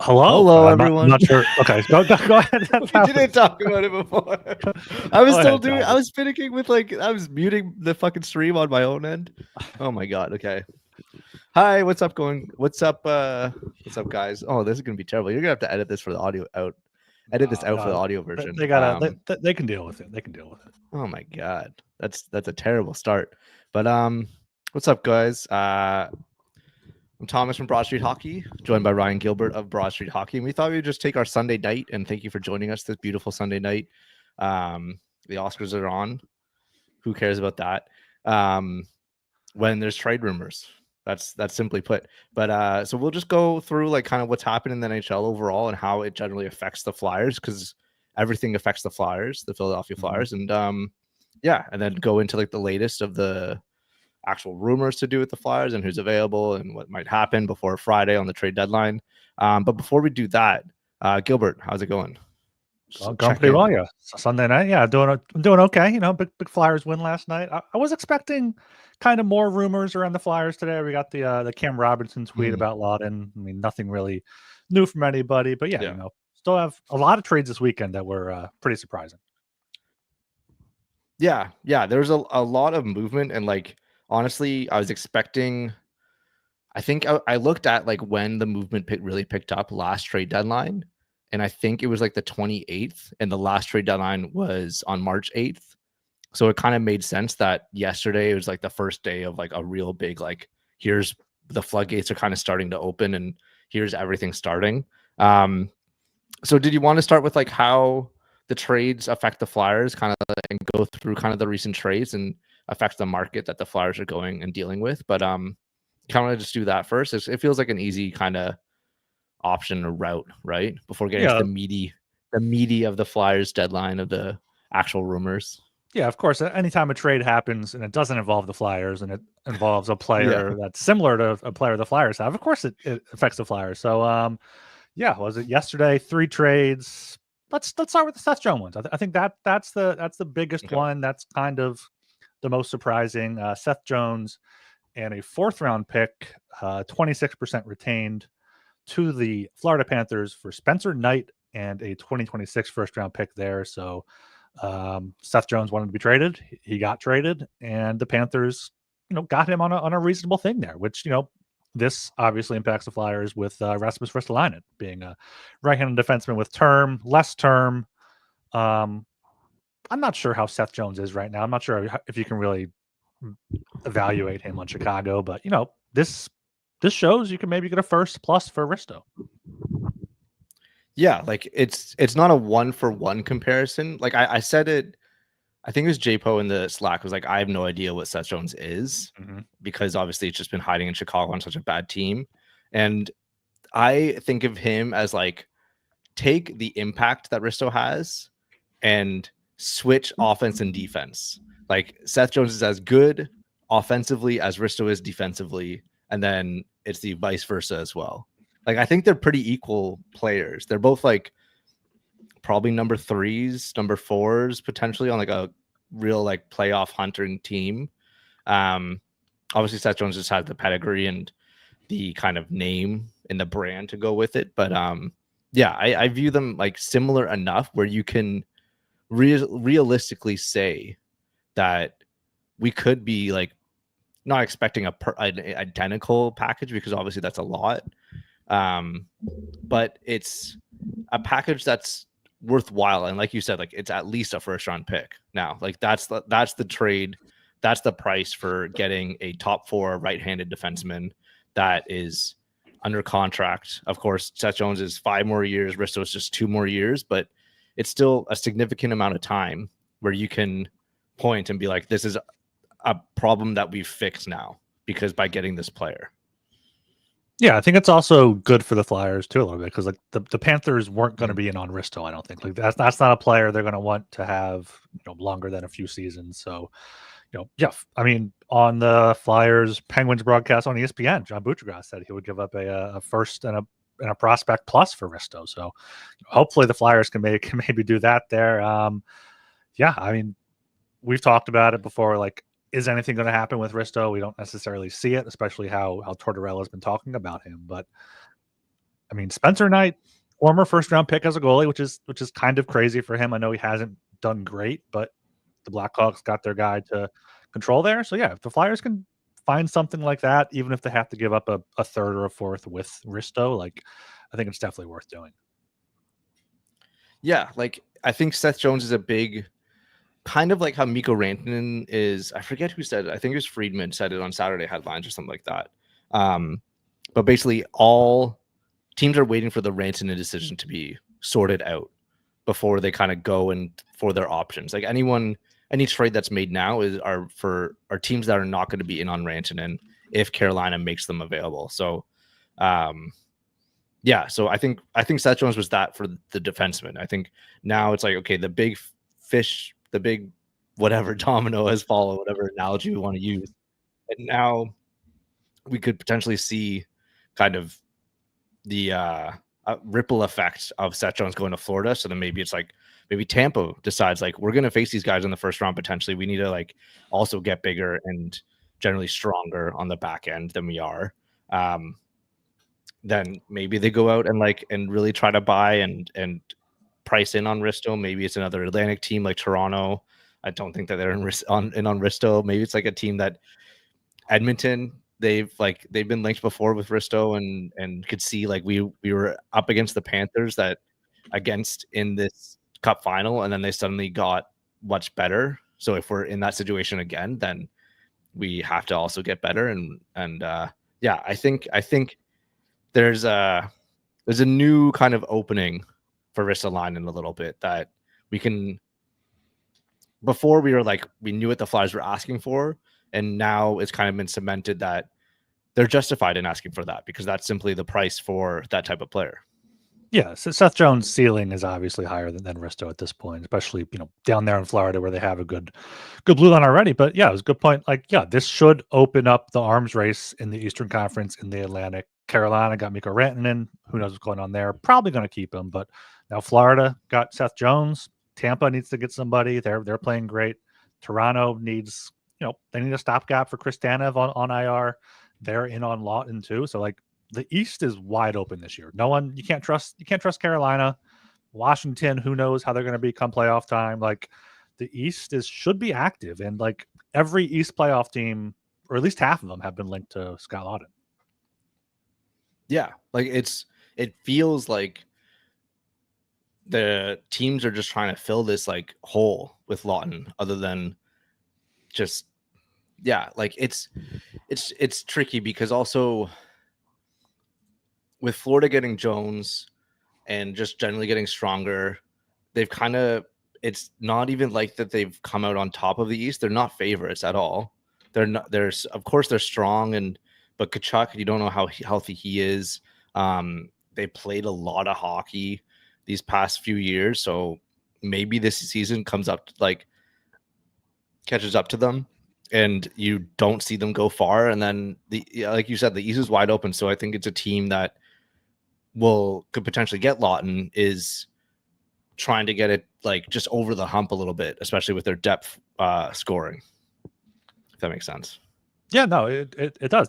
Hello. Hello, I'm everyone. not sure. Okay, go ahead. We didn't talk about it before. I was still doing. I was finicking with I was muting the fucking stream on my own end. Oh my god. Okay. Hi. What's up? What's up? What's up, guys? Oh, this is gonna be terrible. You're gonna have to edit this for the audio out. Edit this out for the audio version. They gotta. They can deal with it. They can deal with it. Oh my god. That's a terrible start. But what's up, guys? I'm Thomas from Broad Street Hockey, joined by Ryan Gilbert of Broad Street Hockey. And we thought we'd just take our Sunday night, and thank you for joining us this beautiful Sunday night. The Oscars are on. Who cares about that? When there's trade rumors. That's simply put. But so we'll just go through kind of what's happened in the NHL overall and how it generally affects the Flyers, because everything affects the Flyers, the Philadelphia Flyers. And yeah, and then go into the latest of the actual rumors to do with the Flyers and who's available and what might happen before Friday on the trade deadline. But before we do that, Gilbert, how's it going? Going pretty well, yeah. Sunday night, yeah, doing okay. You know, big Flyers win last night. I was expecting kind of more rumors around the Flyers today. We got the Cam Robinson tweet about Laughton. I mean, nothing really new from anybody, but yeah, you know, still have a lot of trades this weekend that were pretty surprising. Yeah, there's a lot of movement, and honestly, I was expecting. I think I looked at when the movement really picked up last trade deadline, and I think it was the 28th, and the last trade deadline was on March 8th. So it kind of made sense that yesterday was the first day of a real big here's the floodgates are kind of starting to open, and here's everything starting. So did you want to start with how the trades affect the Flyers, kind of and go through kind of the recent trades and affect the market that the Flyers are going and dealing with? But kind of just do that first. It feels like an easy kind of option or route, right? Before getting to the meaty of the Flyers deadline of the actual rumors. Yeah, of course. Anytime a trade happens and it doesn't involve the Flyers and it involves a player that's similar to a player the Flyers have, of course it affects the Flyers. So yeah, was it yesterday? 3 trades. Let's start with the Seth Jones ones. I think that's the biggest one. That's kind of the most surprising. Seth Jones and a 4th round pick, 26% retained to the Florida Panthers for Spencer Knight and a 2026 first round pick there. So Seth Jones wanted to be traded. He got traded, and the Panthers, got him on a reasonable thing there, which, this obviously impacts the Flyers with Rasmus Ristolainen being a right-handed defenseman with less term. I'm not sure how Seth Jones is right now. I'm not sure if you can really evaluate him on Chicago, but this shows you can maybe get a first plus for Risto. Yeah, it's not a 1-for-1 comparison. I said it, I think it was JPO in the Slack was I have no idea what Seth Jones is, because obviously it's just been hiding in Chicago on such a bad team. And I think of him as take the impact that Risto has and switch offense and defense. Seth Jones is as good offensively as Risto is defensively, and then it's the vice versa as well. I think they're pretty equal players. They're both probably number 3s, number 4s, potentially on a real playoff hunting team. Obviously Seth Jones just has the pedigree and the kind of name and the brand to go with it. But yeah, I view them similar enough where you can realistically say that we could be not expecting an identical package, because obviously that's a lot. But it's a package that's worthwhile, and like you said, it's at least a first round pick. Now, that's the trade, that's the price for getting a top 4 right-handed defenseman that is under contract. Of course, Seth Jones is 5 more years, Risto is just 2 more years, but it's still a significant amount of time where you can point and be this is a problem that we've fixed now, because by getting this player. Yeah, I think it's also good for the Flyers too a little bit, because the Panthers weren't going to be in on Risto. I don't think that's not a player they're going to want to have longer than a few seasons. So yeah, I mean, on the Flyers Penguins broadcast on ESPN, John Buccigross said he would give up a first and a prospect plus for Risto. So hopefully the Flyers can maybe do that there. Yeah, I mean, we've talked about it before. Is anything going to happen with Risto? We don't necessarily see it, especially how Tortorella has been talking about him. But I mean, Spencer Knight, former first-round pick as a goalie, which is kind of crazy for him. I know he hasn't done great, but the Blackhawks got their guy to control there. So yeah, if the Flyers can find something like that, even if they have to give up a third or a fourth with Risto, like I think it's definitely worth doing. Yeah, like I think Seth Jones is a big, kind of like how Mikko Rantanen is. I forget who said it. I think it was Friedman said it on Saturday Headlines or something like that. But basically, all teams are waiting for the Rantanen decision to be sorted out before they kind of go and for their options. Like any trade that's made now are teams that are not going to be in on Rantanen if Carolina makes them available. So, yeah. So I think Seth Jones was that for the defenseman. I think now it's like, okay, the big fish, the big whatever domino has fallen, whatever analogy we want to use, and now we could potentially see kind of the ripple effect of Seth Jones going to Florida. So then maybe it's like, maybe Tampa decides like, we're going to face these guys in the first round. Potentially we need to like also get bigger and generally stronger on the back end than we are. Then maybe they go out and really try to buy and price in on Risto. Maybe it's another Atlantic team like Toronto. I don't think that they're in on Risto. Maybe it's like a team that Edmonton, they've been linked before with Risto and could see like we were up against the Panthers in this cup final, and then they suddenly got much better. So if we're in that situation again, then we have to also get better. And yeah, I think there's a new kind of opening for Ristolainen a little bit that we can. Before we were like, we knew what the Flyers were asking for, and now it's kind of been cemented that they're justified in asking for that because that's simply the price for that type of player. Yeah, so Seth Jones' ceiling is obviously higher than Risto at this point, especially down there in Florida where they have a good blue line already. But yeah, it was a good point. Like, yeah, this should open up the arms race in the Eastern Conference in the Atlantic. Carolina got Mikko Rantanen. Who knows what's going on there? Probably going to keep him, but now Florida got Seth Jones. Tampa needs to get somebody. They're playing great. Toronto needs, they need a stopgap for Chris Tanev on IR. They're in on Laughton too. So like, the East is wide open this year. You can't trust Carolina. Washington, who knows how they're going to be come playoff time. Like the East should be active, and like every East playoff team, or at least half of them, have been linked to Scott Laughton. Yeah, like it feels like the teams are just trying to fill this like hole with Laughton, other than just like it's tricky because also with Florida getting Jones and just generally getting stronger, they've it's not even like that they've come out on top of the East. They're not favorites at all. They're not. Of course they're strong, but 𝙏𝙏𝙏𝙏, you don't know how healthy he is. They played a lot of hockey these past few years, so maybe this season catches up to them, and you don't see them go far. And then like you said, the East is wide open. So I think it's a team that could potentially get Laughton, is trying to get it like just over the hump a little bit, especially with their depth scoring. If that makes sense. Yeah, no, it does.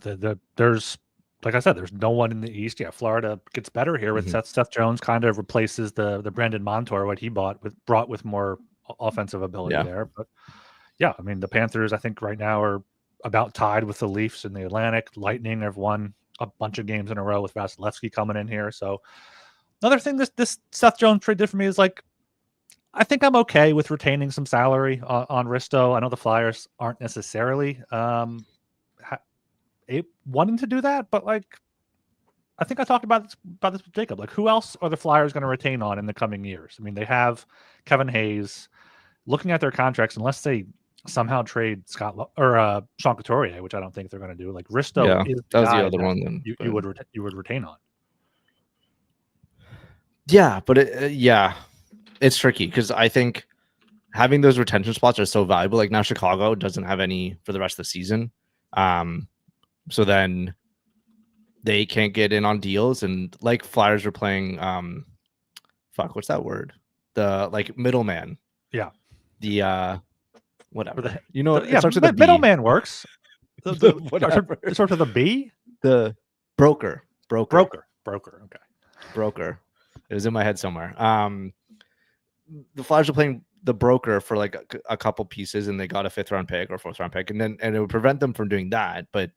There's, like I said, there's no one in the East. Yeah, Florida gets better here with Seth Jones. Kind of replaces the Brandon Montour, what he brought with more offensive ability there. But yeah, I mean the Panthers, I think right now are about tied with the Leafs in the Atlantic. Lightning have won a bunch of games in a row with Vasilevsky coming in here. So another thing this Seth Jones trade did for me is like, I think I'm okay with retaining some salary on Risto. I know the Flyers aren't necessarily wanting to do that, but like, I think I talked about this with Jacob. Like, who else are the Flyers going to retain on in the coming years? I mean, they have Kevin Hayes. Looking at their contracts, unless they somehow trade Scott or Sean Couturier, which I don't think they're going to do. Like Risto is that was the other one. Then you would retain on. Yeah, but it's tricky because I think having those retention spots are so valuable. Like now Chicago doesn't have any for the rest of the season. So then they can't get in on deals, and like Flyers are playing what's that word? The like middleman. Yeah. The whatever. It starts with the middleman works. Whatever. It starts with a B? The broker. Okay. Broker. It was in my head somewhere. The Flyers are playing the broker for like a couple pieces, and they got a 5th round pick or 4th round pick, and it would prevent them from doing that. But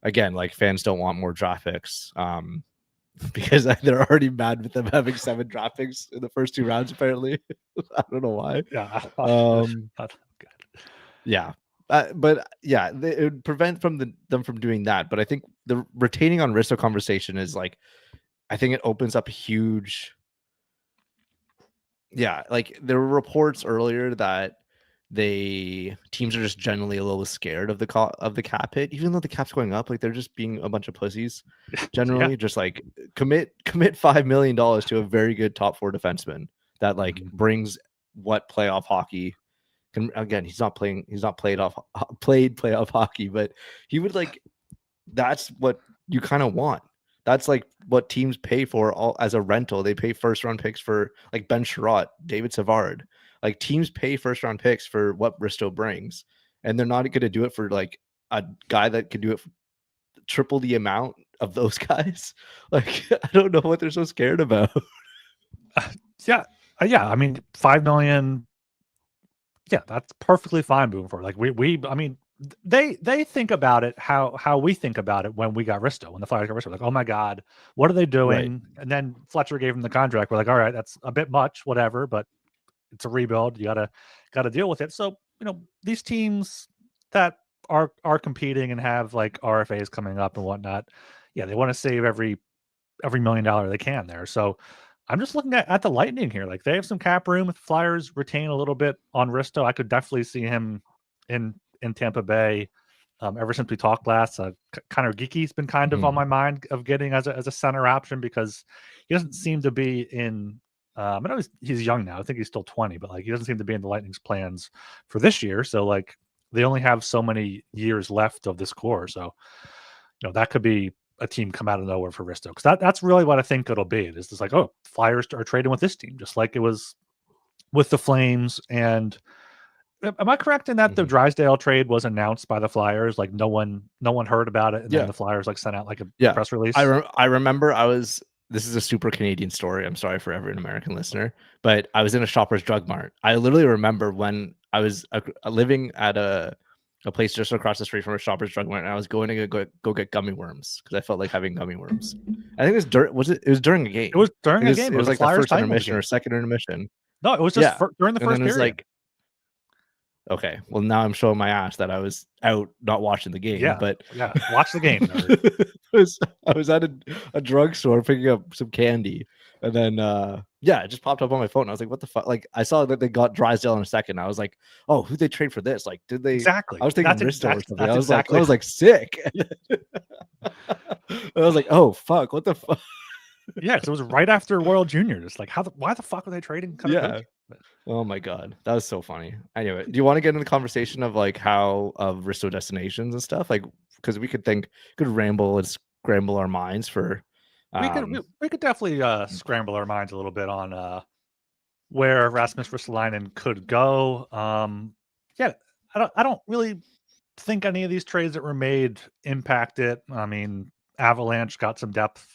again, like fans don't want more draft picks because they're already mad with them having 7 draft picks in the first 2 rounds. Apparently, I don't know why. Yeah. Yeah. But yeah, it would prevent them from doing that. But I think the retaining on Risto conversation is like, I think it opens up a huge. Yeah, like there were reports earlier that teams are just generally a little scared of the cap hit, even though the cap's going up. Like they're just being a bunch of pussies. Generally, just like commit $5 million to a very good top 4 defenseman that like brings what playoff hockey. Again, he's not played playoff hockey, but he would like. That's what you kind of want. That's like what teams pay for all as a rental. They pay 1st round picks for like Ben Sherratt, David Savard. Like teams pay 1st round picks for what Risto brings, and they're not going to do it for like a guy that could do it for triple the amount of those guys. Like I don't know what they're so scared about. Yeah. I mean, 5 million. Yeah, that's perfectly fine moving forward. Like I mean, they think about it how we think about it when we got Risto, when the Flyers got Risto. Like, oh my God, what are they doing? Right. And then Fletcher gave him the contract. We're like, all right, that's a bit much, whatever, but it's a rebuild. You gotta deal with it. So, these teams that are competing and have like RFAs coming up and whatnot, yeah, they want to save every $1 million they can there. So I'm just looking at the Lightning here. Like they have some cap room. If Flyers retain a little bit on Risto, I could definitely see him in Tampa Bay. Ever since we talked last, Connor Geeky's been kind of on my mind of getting as a center option because he doesn't seem to be in. I know he's young now. I think he's still 20, but like he doesn't seem to be in the Lightning's plans for this year. So like they only have so many years left of this core. So that could be a team come out of nowhere for Risto, because that's really what I think it'll be. It's just like, oh, Flyers are trading with this team, just like it was with the Flames. And am I correct in that the Drysdale trade was announced by the Flyers? Like no one heard about it, and then the Flyers like sent out like a press release. I remember this is a super Canadian story. I'm sorry for every American listener, but I was in a Shoppers Drug Mart. I literally remember when I was living at a place just across the street from a Shoppers Drug Mart, and I was going to go get gummy worms because I felt like having gummy worms. I think it was during a game. It was during a game. It was like the first intermission or second intermission. No, it was just during the first period. Like, okay, well now I'm showing my ass that I was out not watching the game. But watch the game. I was at a drugstore picking up some candy, and then it just popped up on my phone. I was like, what the fuck? Like I saw that they got Drysdale in a second. I was like, oh, who'd they trade for this? Like, did they exactly? I was thinking Risto or something. I was like sick. I was like, oh fuck, what the fuck? Yeah, because it was right after World Junior. Just like why the fuck were they trading? Oh my God, that was so funny. Anyway, do you want to get into the conversation of like how of Risto destinations and stuff? Like, because we could ramble and scramble our minds for. We could definitely scramble our minds a little bit on where Rasmus Ristolainen could go. I don't really think any of these trades that were made impact it. I mean, Avalanche got some depth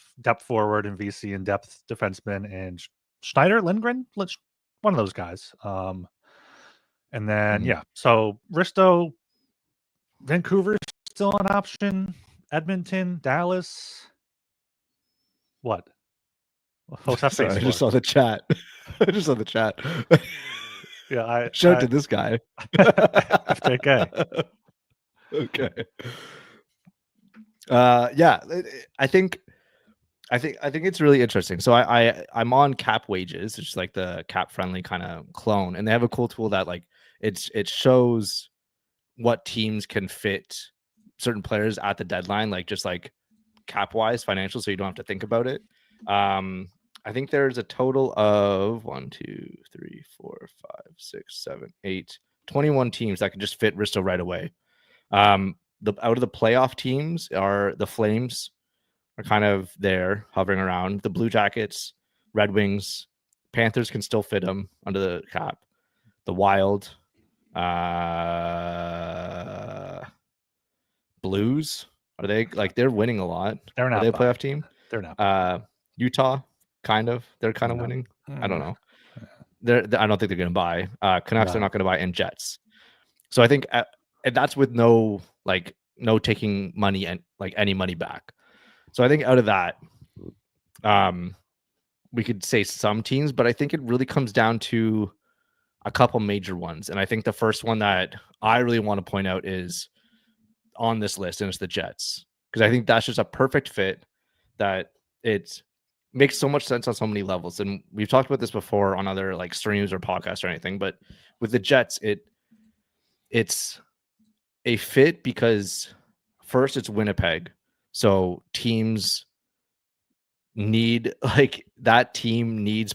forward and VC and depth defenseman and Schneider, Lindgren, one of those guys. And then so Risto, Vancouver still an option. Edmonton, Dallas. What? What's that? Sorry, I just saw the chat. Yeah, I shout out to this guy. FJK. Okay. I think it's really interesting. So I'm on Cap Wages, which is like the cap friendly kind of clone, and they have a cool tool that like it shows what teams can fit certain players at the deadline, like just like cap wise financial, so you don't have to think about it. I think there's a total of 21 teams that can just fit Risto right away. Out of the playoff teams are the Flames are kind of there hovering around. The Blue Jackets, Red Wings, Panthers can still fit them under the cap. The Wild, Blues, are they like they're winning a lot? They're not. Are they a playoff team? They're not. Utah, kind of. They're kind of winning. I don't know. I don't think they're going to buy. Canucks are not going to buy, and Jets. So I think and that's with no taking money and like any money back. So I think out of that, we could say some teams, but I think it really comes down to a couple major ones. And I think the first one that I really want to point out is on this list, and it's the Jets, because I think that's just a perfect fit, that it makes so much sense on so many levels. And we've talked about this before on other like streams or podcasts or anything, but with the Jets, it's a fit because first it's Winnipeg. So teams need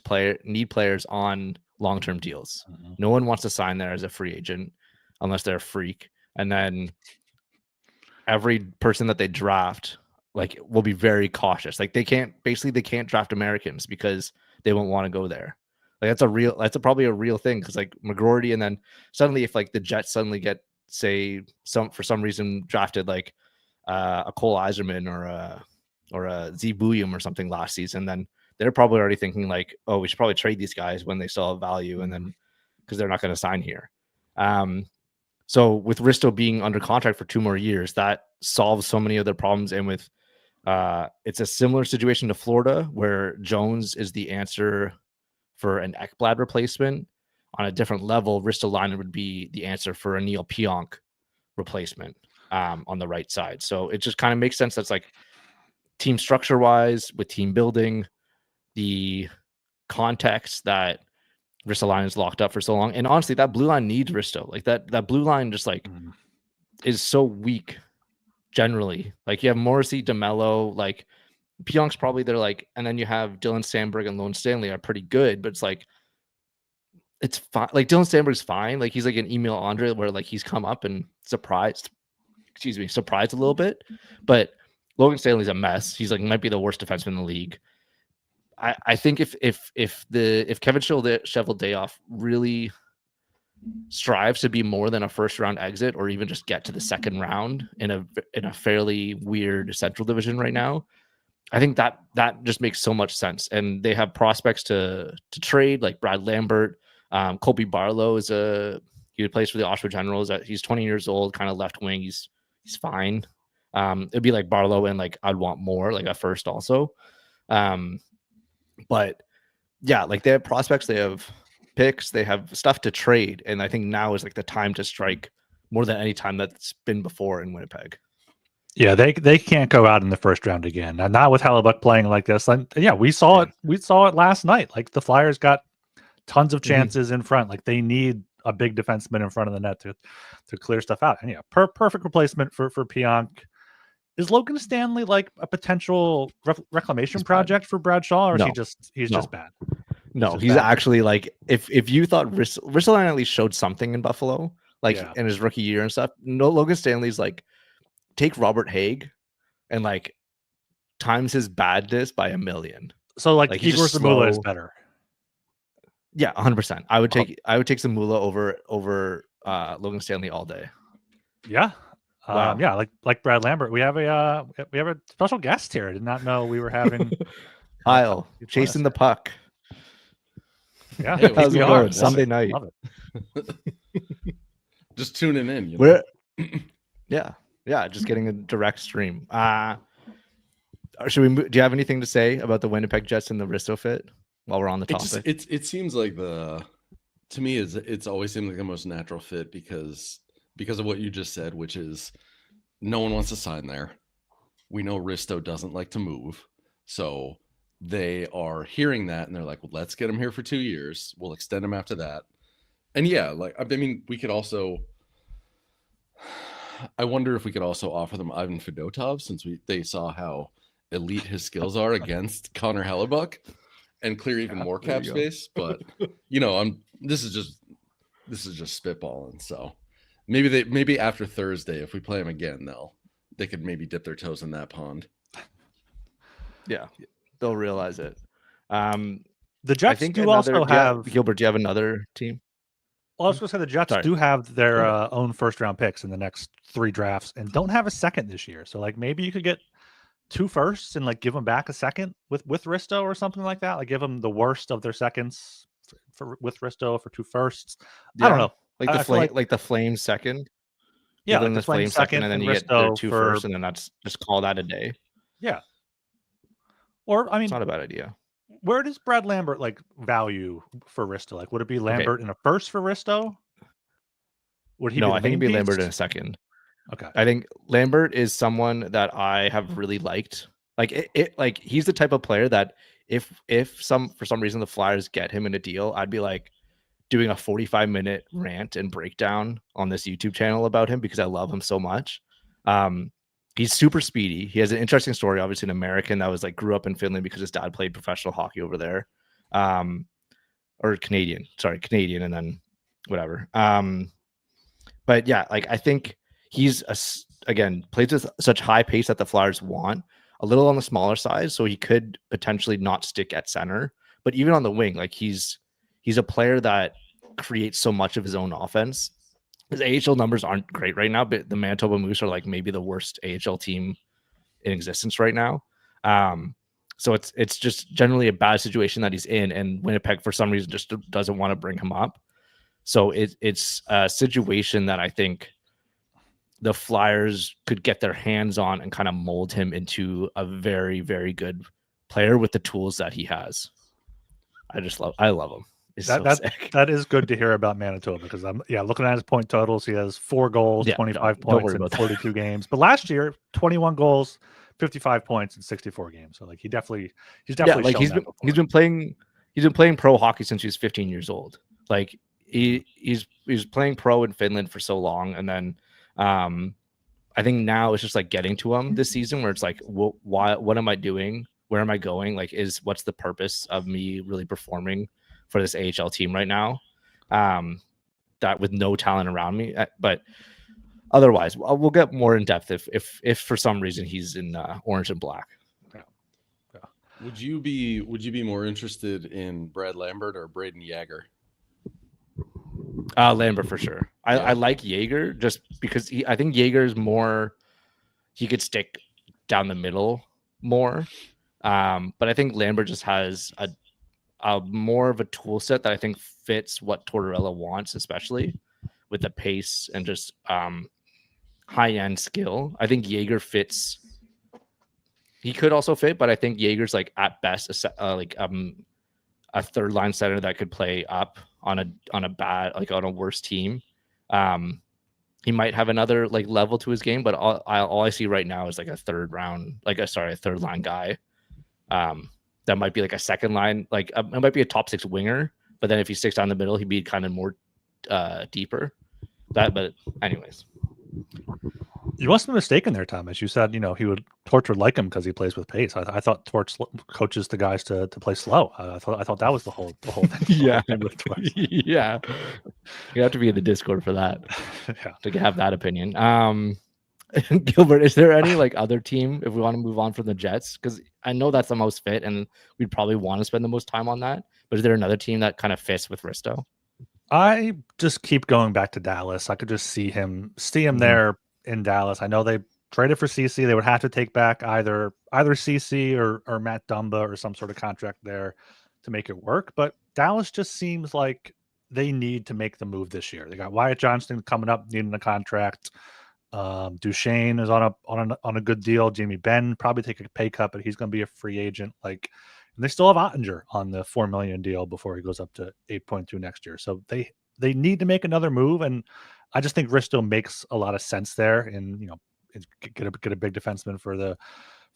players on long-term deals. No one wants to sign there as a free agent unless they're a freak. And then every person that they draft will be very cautious. Like they can't draft Americans because they won't want to go there. Like that's probably a real thing, because like McGroarty, and then suddenly if like the Jets suddenly get for some reason drafted like a Cole Eiserman or a 𝙏𝙏𝙀𝙍 or something last season, then they're probably already thinking like, oh, we should probably trade these guys when they still have value, and then because they're not going to sign here. So with Risto being under contract for 2 more years, that solves so many other problems. And with it's a similar situation to Florida, where Jones is the answer for an Ekblad replacement. On a different level, Ristolainen would be the answer for a Neil Pionk replacement on the right side. So it just kind of makes sense. That's like team structure wise, with team building, the context that Ristolainen is locked up for so long. And honestly, that blue line needs Risto. Like that blue line just like is so weak generally. Like you have Morrissey, DeMello, like Pionk's probably there, like, and then you have Dylan Sandberg and Lone Stanley are pretty good, but it's like, it's fine. Like Dylan Sandberg's fine. Like he's like an Emil Andre, where like he's come up and surprised a little bit, but Logan Stanley's a mess. He's like might be the worst defenseman in the league. I think if Kevin Cheveldayoff really strives to be more than a first round exit, or even just get to the second round in a fairly weird Central Division right now, I think that just makes so much sense. And they have prospects to trade, like Brad Lambert. Colby Barlow he plays for the Oshawa Generals. He's 20 years old, kind of left wing. He's fine. It'd be like Barlow, and like I'd want more, like a first also. But yeah, like they have prospects, they have picks, they have stuff to trade, and I think now is like the time to strike more than any time that's been before in Winnipeg. Yeah, they can't go out in the first round again. Not with Hellebuyck playing like this. And yeah, we saw it. We saw it last night. Like the Flyers got tons of chances in front. Like they need a big defenseman in front of the net to clear stuff out. And yeah, perfect replacement for Pionk. Is Logan Stanley like a potential reclamation project for Bradshaw, or is he's just bad? No, he's actually like, if you thought Ristolainen at least showed something in Buffalo, like in his rookie year and stuff. No, Logan Stanley's like, take Robert Haig and like times his badness by 1,000,000. So like Igor Zamula is better. Yeah, 100%. I would take Zamula over Logan Stanley all day. Yeah. Wow. Yeah, like Brad Lambert. We have a special guest here. I did not know we were having Kyle chasing the puck. Yeah, hey, how's it going? Sunday night. Love it. Just tuning in. You know? Yeah, just getting a direct stream. Should we? Do you have anything to say about the Winnipeg Jets and the Risto fit while we're on the topic? It seems like to me it's always seemed like the most natural fit because of what you just said, which is no one wants to sign there. We know Risto doesn't like to move, so they are hearing that and they're like, well, let's get him here for 2 years. We'll extend him after that. And yeah, like I mean, we could also. I wonder if we could also offer them Ivan Fedotov, since they saw how elite his skills are against Connor Hellebuyck, and clear even more cap space. But this is just spitballing. So maybe after Thursday, if we play them again, they could maybe dip their toes in that pond. Yeah, they'll realize it. The Jets do also have Gilbert. Do you have another team? Well, I was going to say the Jets do have their own first-round picks in the next 3 drafts and don't have a second this year. So, like, maybe you could get 2 firsts and like give them back a second with Risto or something like that. Like give them the worst of their seconds with Risto for 2 firsts. I don't know. Like the flame, like the Flames second. Yeah, Give them like the flame second, and then you get their 2 firsts, and then that's just call that a day. Yeah. Or I mean, it's not a bad idea. Where does Brad Lambert like value for Risto? Like, would it be Lambert in a first for Risto? Would he? No, I think it'd be piece? Lambert in a second. Okay. I think Lambert is someone that I have really liked. Like like he's the type of player that if for some reason the Flyers get him in a deal, I'd be like doing a 45-minute rant and breakdown on this YouTube channel about him because I love him so much. He's super speedy. He has an interesting story, obviously an American that was like grew up in Finland because his dad played professional hockey over there. Or Canadian, and then whatever. But yeah, like I think he's again plays with such high pace that the Flyers want, a little on the smaller side, so he could potentially not stick at center. But even on the wing, like he's a player that creates so much of his own offense. His AHL numbers aren't great right now, but the Manitoba Moose are like maybe the worst AHL team in existence right now. So it's just generally a bad situation that he's in, and Winnipeg for some reason just doesn't want to bring him up. So it's a situation that I think the Flyers could get their hands on and kind of mold him into a very, very good player with the tools that he has. I love him. That is good to hear about Manitoba because I'm looking at his point totals. He has 4 goals, 25 points in 42 games. But last year, 21 goals, 55 points in 64 games. So like he's definitely he's been playing pro hockey since he was 15 years old. Like he's playing pro in Finland for so long, and then I think now it's just like getting to him this season where it's like what am I doing? Where am I going? Like what's the purpose of me really performing for this AHL team right now, that with no talent around me. But otherwise, we'll get more in depth if for some reason he's in orange and black. Yeah. Would you be more interested in Brad Lambert or Braden Yager? Lambert for sure. I like Yager just because I think Yager is more. He could stick down the middle more, but I think Lambert just has a more of a tool set that I think fits what Tortorella wants, especially with the pace and just high-end skill. I think Yager fits. He could also fit, but I think Yager's like at best a third line center that could play up on a worse team. He might have another like level to his game, but all I see right now is like a third line guy. That might be like a second line, like it might be a top 6 winger, but then if he sticks down the middle, he'd be kind of more deeper. But anyways, you must be mistaken there, Thomas. You said Torch would like him because he plays with pace. I thought Torch coaches the guys to play slow. I thought that was the whole thing. Yeah, yeah. You have to be in the Discord for that. To have that opinion. Gilbert, is there any like other team if we want to move on from the Jets? Because I know that's the most fit, and we'd probably want to spend the most time on that. But is there another team that kind of fits with Risto? I just keep going back to Dallas. I could just see him there in Dallas. I know they traded for CC. They would have to take back either CC or Matt Dumba or some sort of contract there to make it work. But Dallas just seems like they need to make the move this year. They got Wyatt Johnston coming up, needing a contract. Duchesne is on a good deal. Jamie Benn probably take a pay cut, but he's going to be a free agent. And they still have Ottinger on the $4 million deal before he goes up to 8.2 next year. So they need to make another move, and I just think Risto makes a lot of sense there. And get a big defenseman for the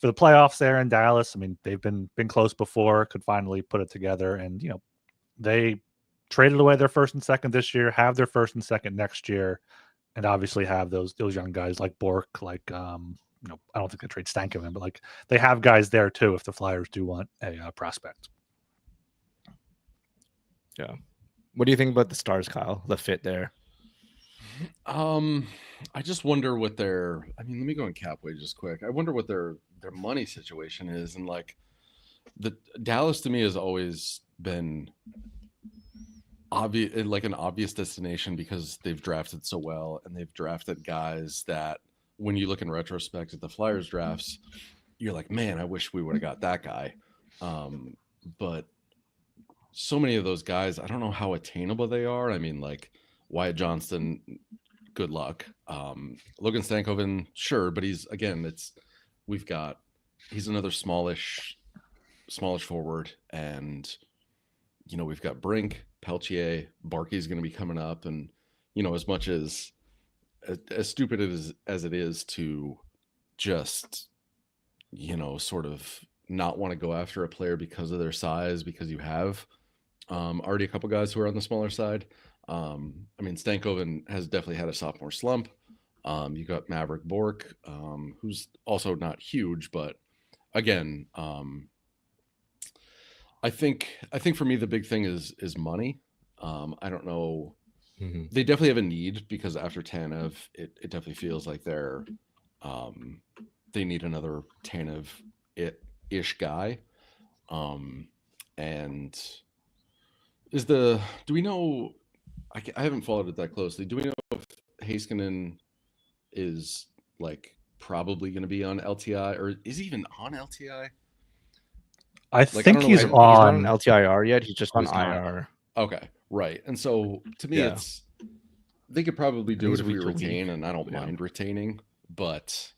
playoffs there in Dallas. I mean, they've been close before, could finally put it together, and they traded away their first and second this year, have their first and second next year. And obviously have those young guys like Bork, like I don't think they trade Stankoven, but like they have guys there too if the Flyers do want a prospect. Yeah. What do you think about the Stars, Kyle? The fit there? I just wonder what let me go on Capway just quick. I wonder what their money situation is, and like the Dallas to me has always been an obvious destination because they've drafted so well, and they've drafted guys that when you look in retrospect at the Flyers drafts, you're like, man, I wish we would have got that guy. But so many of those guys, I don't know how attainable they are. I mean, like Wyatt Johnston, good luck. Logan Stankoven, sure, but he's another smallish forward, and we've got Brink, Peltier, Barkey's going to be coming up, and as much as stupid as it is to just sort of not want to go after a player because of their size, because you have already a couple guys who are on the smaller side. I mean, Stankoven has definitely had a sophomore slump. You got Maverick Bork, who's also not huge, but again, I think for me the big thing is money. I don't know. Mm-hmm. They definitely have a need, because after Tanev, it definitely feels like they need another Tanev-ish guy. And do we know? I haven't followed it that closely. Do we know if Heiskanen is like probably going to be on LTI, or is he even on LTI? I think he's on LTIR yet. He's just on IR. Okay, right. And so to me, they could probably do it if we retain, and I don't mind retaining, but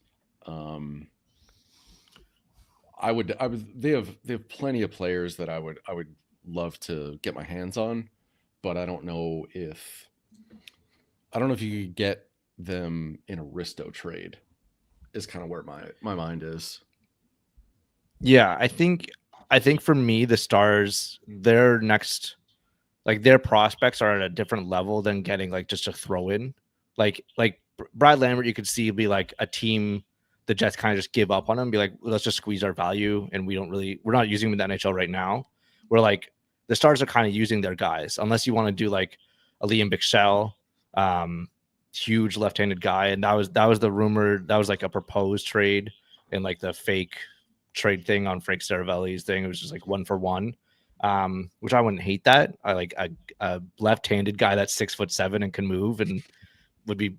they have plenty of players that I would love to get my hands on, but I don't know if you could get them in a Risto trade is kind of where my mind is. Yeah, I think for me, the Stars, their next, like their prospects are at a different level than getting like just a throw in. Like Brad Lambert, you could see be like a team the Jets kind of just give up on him, be like, let's just squeeze our value, and we're not using him in the NHL right now. We're like, the Stars are kind of using their guys, unless you want to do like a Liam 𝙏𝙏𝙏𝙏, huge left-handed guy, and that was the rumor. That was like a proposed trade, and like the fake trade thing on Frank Saravelli's thing. It was just like 1-for-1, which I wouldn't hate that. I like a left-handed guy that's 6'7" and can move, and would be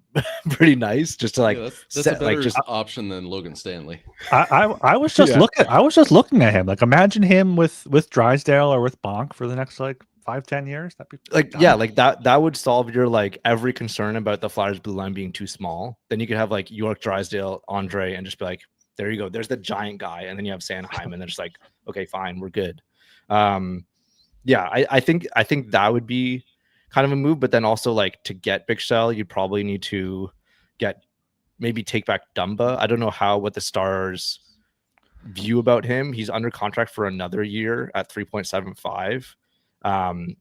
pretty nice just to like that's a better option than Logan Stanley. I was just looking at him. Like, imagine him with Drysdale or with Bonk for the next like 5-10 years. That'd be like, yeah, like that would solve your like every concern about the Flyers blue line being too small. Then you could have like York, Drysdale, Andre, and just be like, there you go, there's the giant guy, and then you have Sanheim, and then just like, okay, fine, we're good. I think that would be kind of a move, but then also like to get 𝙏𝙏𝙏𝙏𝙏, you probably need to take back Dumba. I don't know what the Stars view about him. He's under contract for another year at 3.75. I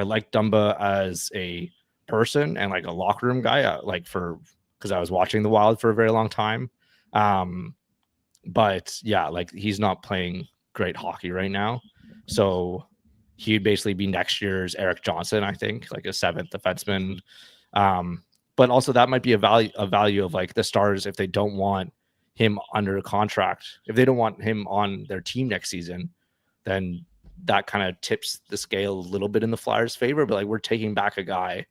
like Dumba as a person and like a locker room guy, because I was watching the Wild for a very long time. But yeah, like he's not playing great hockey right now, so he'd basically be next year's Eric Johnson, I think, like a 7th defenseman. But also that might be a value of like the Stars, if they don't want him under a contract, if they don't want him on their team next season, then that kind of tips the scale a little bit in the Flyers' favor. But like, we're taking back a guy,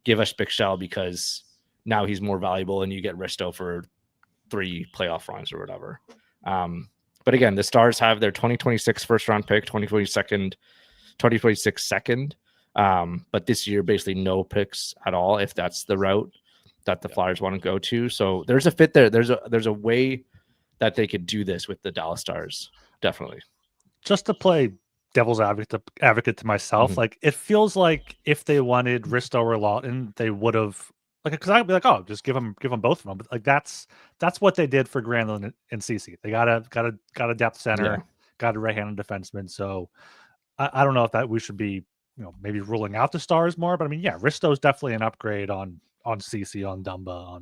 give us 𝙏𝙏𝙏𝙏𝙏 because now he's more valuable, and you get Risto for 3 playoff runs or whatever. But again, the Stars have their 2026 first round pick, 2026 second. But this year, basically no picks at all, if that's the route that the Flyers want to go to. So there's a fit there. There's a way that they could do this with the Dallas Stars. Definitely. Just to play devil's advocate to myself, like it feels like if they wanted Risto or Laughton, they would have, like, because I'd be like, oh, just give them both of them. But like that's what they did for Granlund and Ceci. They got a depth center, got a right-handed defenseman. So I don't know if that we should be, maybe ruling out the Stars more. But I mean, yeah, Risto's definitely an upgrade on Ceci, on Dumba.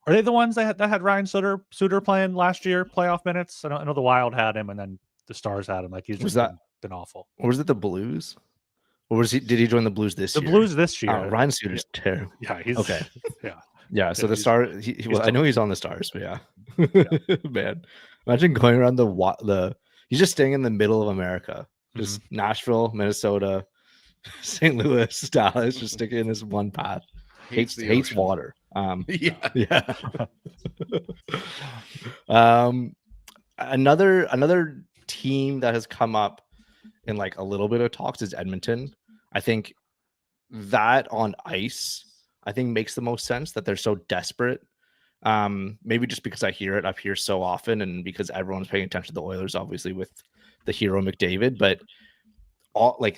Are they the ones that had Ryan Suter playing last year, playoff minutes? I know the Wild had him, and then the Stars had him. Like, he's just been awful. Or was it the Blues? Or was he? Did he join the Blues this year? The Blues this year. Oh, Ryan Suter's terrible. Yeah, he's okay. Yeah. So the Stars. I know he's on the Stars, but yeah. Man, imagine going around he's just staying in the middle of America, just Nashville, Minnesota, St. Louis, Dallas, just sticking in this one path. Hates water. Another team that has come up in like a little bit of talks is Edmonton. I think that on ice, I think makes the most sense that they're so desperate. Maybe just because I hear it up here so often and because everyone's paying attention to the Oilers, obviously with the hero McDavid, but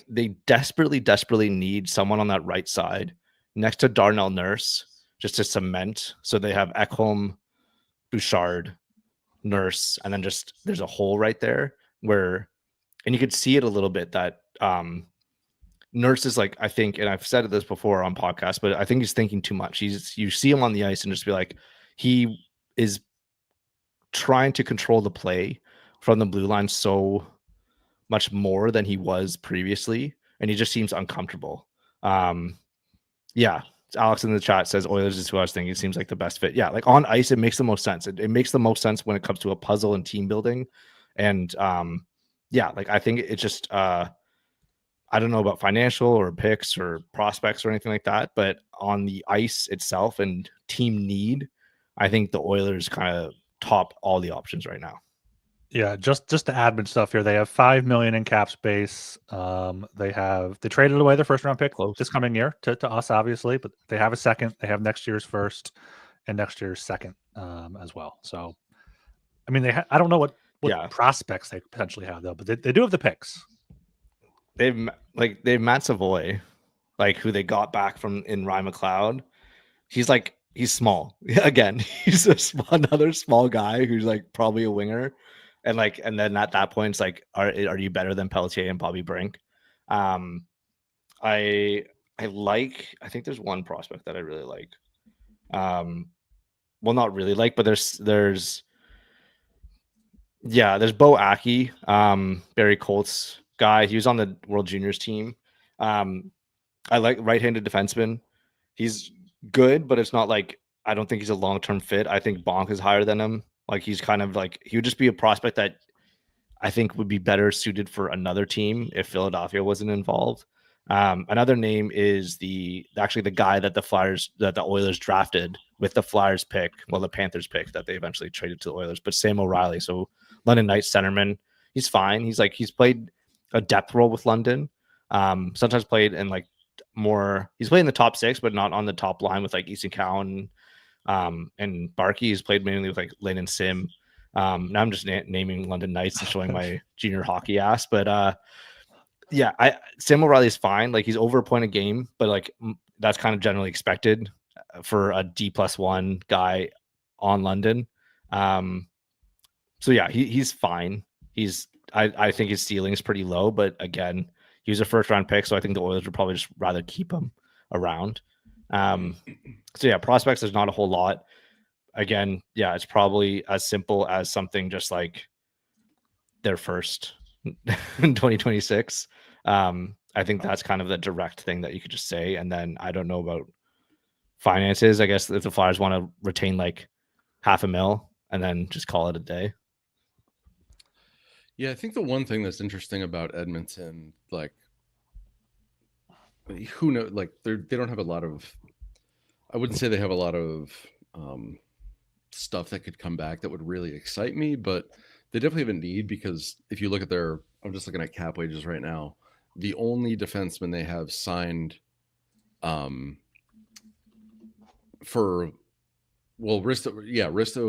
they desperately need someone on that right side next to Darnell Nurse just to cement. So they have Ekholm, Bouchard, Nurse, and then just there's a hole right there where, and you could see it a little bit that Nurse is like, I think, and I've said this before on podcasts, but I think he's thinking too much. You see him on the ice and just be like, he is trying to control the play from the blue line so much more than he was previously, and he just seems uncomfortable. Yeah, Alex in the chat says Oilers is who I was thinking. It seems like the best fit. Yeah, like on ice, it makes the most sense. It makes the most sense when it comes to a puzzle and team building. And yeah, like I think it's just I don't know about financial or picks or prospects or anything like that, but on the ice itself and team need, I think the Oilers kind of top all the options right now. Yeah, just the admin stuff here. They have $5 million in cap space. They traded away their first round pick this coming year to us, obviously, but they have a second. They have next year's first and next year's second as well. So, I mean, I don't know what prospects they potentially have though, but they do have the picks. They've Matt Savoy, like who they got back from in Ryan McLeod. He's small again. He's another small guy who's like probably a winger. And then at that point, it's like, are you better than Pelletier and Bobby Brink? I think there's one prospect that I really like. Well, not really like, but there's Bo Aki, Barry Colt's guy. He was on the World Juniors team. I like right-handed defenseman. He's good, but it's not like, I don't think he's a long-term fit. I think Bonk is higher than him. Like he's kind of like, he would just be a prospect that I think would be better suited for another team if Philadelphia wasn't involved. Another name is the guy that the Oilers drafted with the Flyers pick, the Panthers pick that they eventually traded to the Oilers, but Sam O'Reilly. So London Knights centerman, he's fine. He's played a depth role with London. Sometimes played in he's played in the top six, but not on the top line with like Easton Cowan and Barkey. He's played mainly with like Lane and Sim. Now I'm just naming London Knights and showing my junior hockey ass, but Sam O'Reilly is fine. Like he's over a point a game, but like that's kind of generally expected for a D+1 guy on London. So yeah, he's fine. I think his ceiling is pretty low, but again, he was a first round pick, so I think the Oilers would probably just rather keep him around. So yeah, prospects, there's not a whole lot. Again, yeah, it's probably as simple as something just like their first in 2026. I think that's kind of the direct thing that you could just say. And then I don't know about finances. I guess if the Flyers want to retain like $500,000 and then just call it a day. Yeah, I think the one thing that's interesting about Edmonton, like, who knows, like they don't have a lot of, I wouldn't say they have a lot of stuff that could come back that would really excite me, but they definitely have a need, because if you look at I'm just looking at cap wages right now, the only defenseman they have signed Risto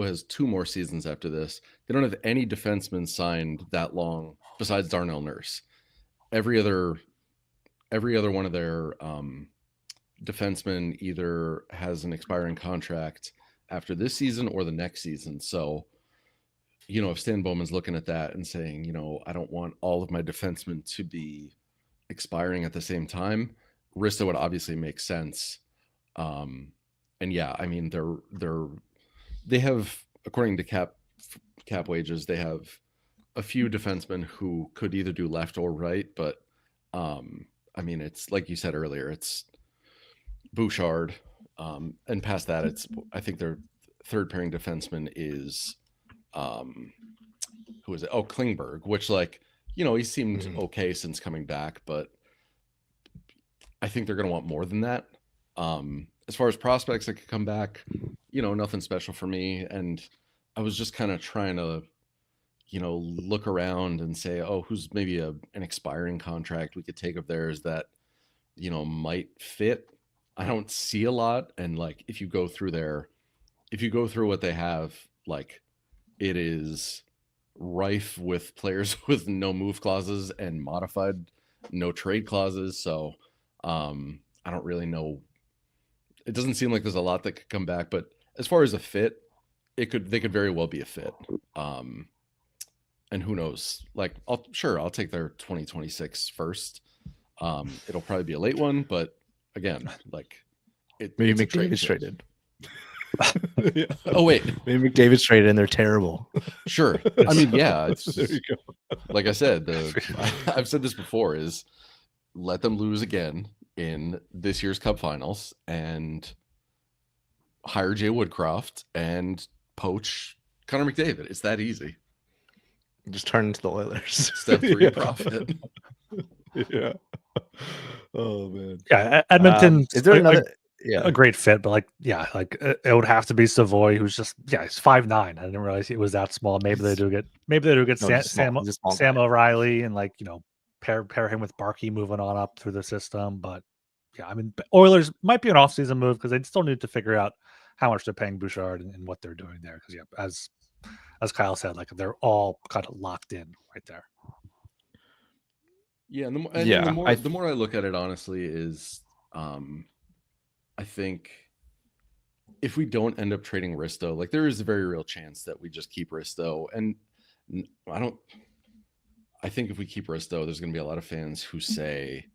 has 2 more seasons after this. They don't have any defensemen signed that long besides Darnell Nurse. Every other one of their defensemen either has an expiring contract after this season or the next season. So, if Stan Bowman's looking at that and saying, I don't want all of my defensemen to be expiring at the same time, Risto would obviously make sense. And yeah, I mean, they have, according to cap wages, they have a few defensemen who could either do left or right, but I mean, it's like you said earlier, it's Bouchard, and past that, I think their third pairing defenseman is who is it? Oh, Klingberg, which he seemed okay since coming back, but I think they're going to want more than that. As far as prospects that could come back, nothing special for me. And I was just kind of trying to, look around and say, oh, who's maybe an expiring contract we could take of theirs that, might fit. I don't see a lot. And like, if you go through what they have, like it is rife with players with no move clauses and modified no trade clauses. So I don't really know. It doesn't seem like there's a lot that could come back, but as far as a fit, they could very well be a fit. And who knows? Like, I'll take their 2026 first. It'll probably be a late one, but again, like maybe McDavid's traded. Yeah. Oh wait, maybe McDavid's traded and they're terrible. Sure. I mean, yeah. It's There you go. Like I said, I've said this before: is let them lose again in this year's Cup Finals and hire Jay Woodcroft and poach Connor McDavid. It's that easy. Just turn into the Oilers. Step 3 profit. Yeah. Oh man. Yeah, Edmonton. Is there another? A great fit, but it would have to be Savoy, who's just he's 5'9". I didn't realize he was that small. Maybe they do get Sam O'Reilly and pair him with Barkey moving on up through the system. But yeah, I mean, Oilers might be an offseason move because they still need to figure out how much they're paying Bouchard and what they're doing there. Because as Kyle said, like they're all kind of locked in right there. Yeah, and the more I look at it, honestly, is I think if we don't end up trading Risto, like there is a very real chance that we just keep Risto. And I think if we keep Risto, there's going to be a lot of fans who say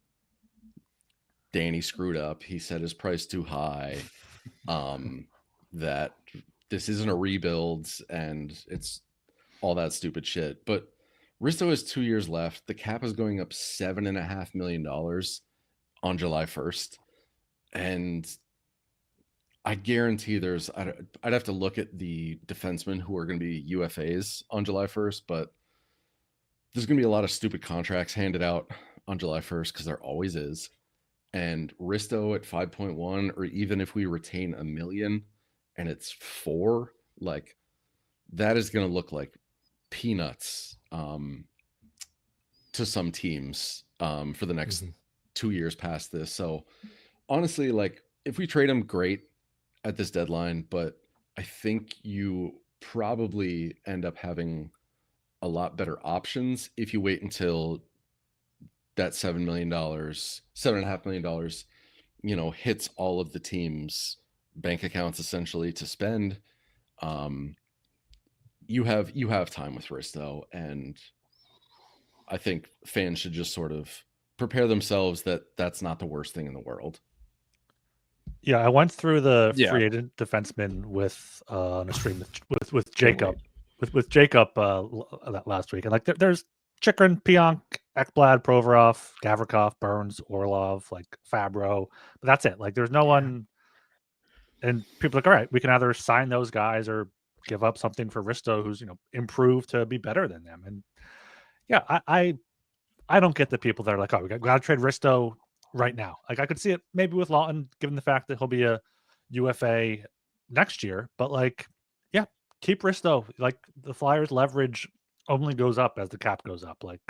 Danny screwed up. He set his price too high. That this isn't a rebuild and it's all that stupid shit. But Risto has 2 years left. The cap is going up $7.5 million on July 1st. And I guarantee I'd have to look at the defensemen who are going to be UFAs on July 1st, but there's going to be a lot of stupid contracts handed out on July 1st because there always is. And Risto at 5.1, or even if we retain $1 million and it's 4, like that is going to look like peanuts to some teams for the next 2 years past this. So honestly, like if we trade him, great at this deadline, but I think you probably end up having a lot better options if you wait until that $7.5 million, hits all of the team's bank accounts essentially to spend. You have time with Risto, and I think fans should just sort of prepare themselves that that's not the worst thing in the world. Yeah, I went through the free agent defenseman with on a stream with Jacob, with Jacob last week, and like there's Chychrun, Pionk, Ekblad, Provorov, Gavrikov, Burns, Orlov, like Fabro, but that's it. Like there's no one, and people are like, all right, we can either sign those guys or give up something for Risto, who's improved to be better than them. And yeah, I don't get the people that are like, oh, we got to trade Risto right now. Like I could see it maybe with Laughton, given the fact that he'll be a UFA next year. But like, yeah, keep Risto. Like the Flyers' leverage only goes up as the cap goes up. Like,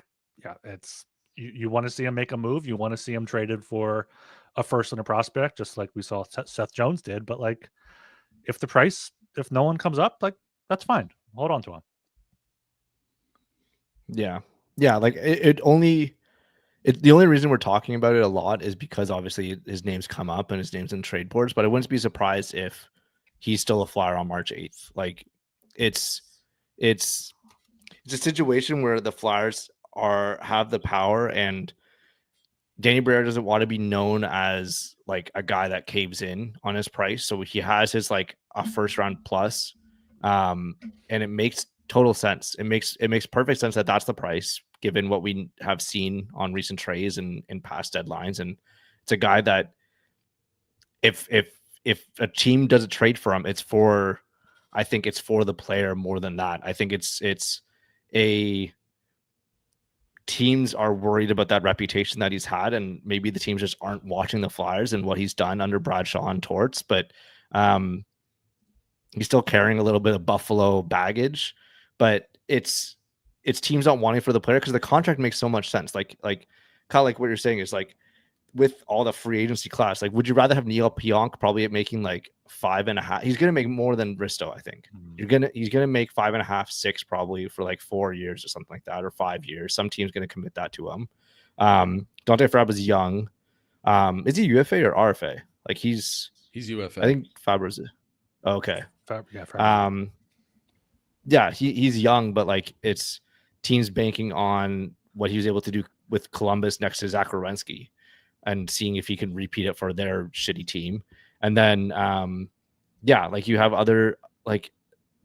yeah, it's you want to see him make a move. You want to see him traded for a first and a prospect, just like we saw Seth Jones did. But like, if no one comes up, like that's fine. Hold on to him. Yeah. Like the only reason we're talking about it a lot is because obviously his name's come up and his name's in trade boards, but I wouldn't be surprised if he's still a Flyer on March 8th. Like it's a situation where the Flyers have the power, and Danny Briere doesn't want to be known as like a guy that caves in on his price. So he has his like a first round plus. And it makes total sense. It makes perfect sense that that's the price given what we have seen on recent trades and in past deadlines. And it's a guy that if a team does a trade for him, I think it's for the player more than that. I think teams are worried about that reputation that he's had, and maybe the teams just aren't watching the Flyers and what he's done under Bradshaw and Torts, but he's still carrying a little bit of Buffalo baggage. But it's it's teams not wanting for the player because the contract makes so much sense. Like kind of like what you're saying is like with all the free agency class, like would you rather have Neil Pionk probably at making like 5.5? He's gonna make more than Risto, I think. He's gonna make 5.5, 6 probably for like 4 years or something like that, or 5 years. Some team's gonna commit that to him. Dante Fabra's young. Is he UFA or RFA? Like he's UFA. I think Fabra's okay. Fabra. Yeah, he's young, but like it's teams banking on what he was able to do with Columbus next to Zach Werenski and seeing if he can repeat it for their shitty team. And then like you have other like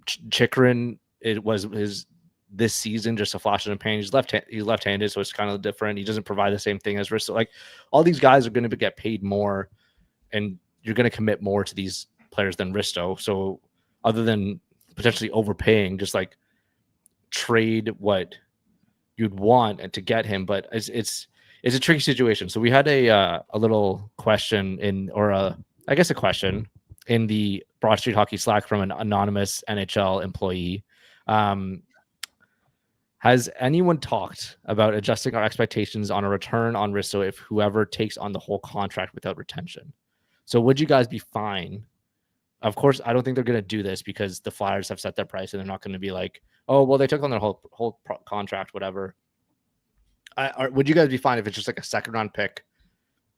Chychrun, it was his this season just a flash in the pan. He's left-handed, so it's kind of different. He doesn't provide the same thing as Risto. Like all these guys are going to get paid more, and you're going to commit more to these players than Risto. So other than potentially overpaying, just like trade what you'd want and to get him. But it's a tricky situation. So we had a little question a question in the Broad Street Hockey Slack from an anonymous NHL employee. Has anyone talked about adjusting our expectations on a return on Risto if whoever takes on the whole contract without retention? So would you guys be fine? Of course, I don't think they're going to do this because the Flyers have set their price and they're not going to be like, oh, well, they took on their whole contract, whatever. Would you guys be fine if it's just like a second round pick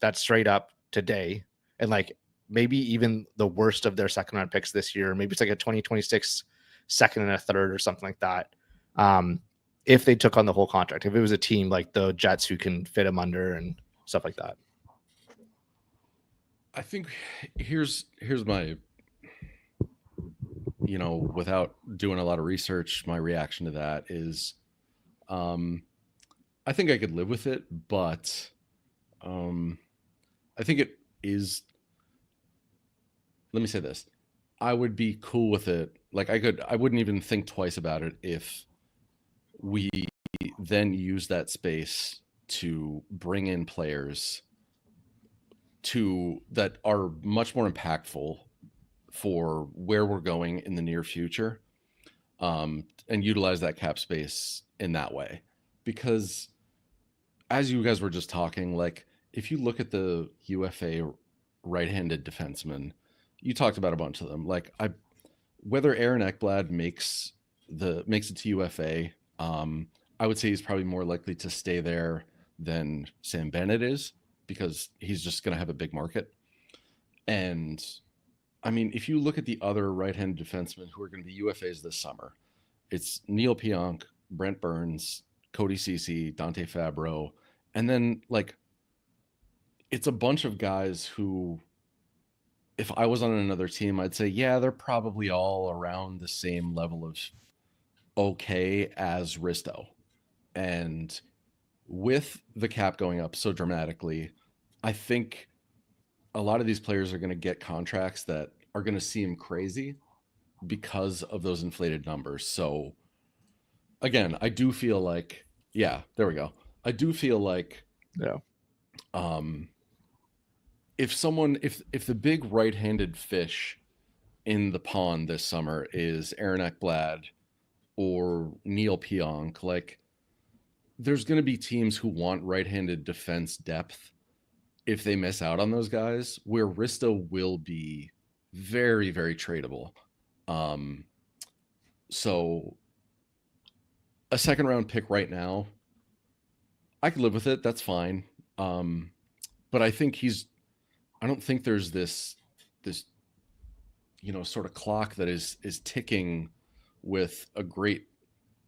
that's straight up today and like maybe even the worst of their second round picks this year? Maybe it's like a 2026 second and a third or something like that. If they took on the whole contract, if it was a team like the Jets who can fit him under and stuff like that. I think here's my, without doing a lot of research, my reaction to that is, I think I could live with it, but I think it is. Let me say this. I would be cool with it. Like I wouldn't even think twice about it if we then use that space to bring in players that are much more impactful for where we're going in the near future, and utilize that cap space in that way. Because as you guys were just talking, like if you look at the UFA right-handed defensemen, you talked about a bunch of them. Like whether Aaron Ekblad makes it to UFA, I would say he's probably more likely to stay there than Sam Bennett is, because he's just going to have a big market. And I mean, if you look at the other right-handed defensemen who are going to be UFAs this summer, it's Neil Pionk, Brent Burns, Cody Ceci, Dante Fabro, and then like it's a bunch of guys who, if I was on another team, I'd say, yeah, they're probably all around the same level of okay as Risto. And with the cap going up so dramatically, I think a lot of these players are going to get contracts that are going to seem crazy because of those inflated numbers. So again, I do feel like, yeah, there we go. I do feel like, yeah. If the big right-handed fish in the pond this summer is Aaron Ekblad or Neil Pionk, like there's going to be teams who want right-handed defense depth if they miss out on those guys, where Risto will be very, very tradable. So a second round pick right now, I could live with it. That's fine. But I think I don't think there's this sort of clock that is ticking with a great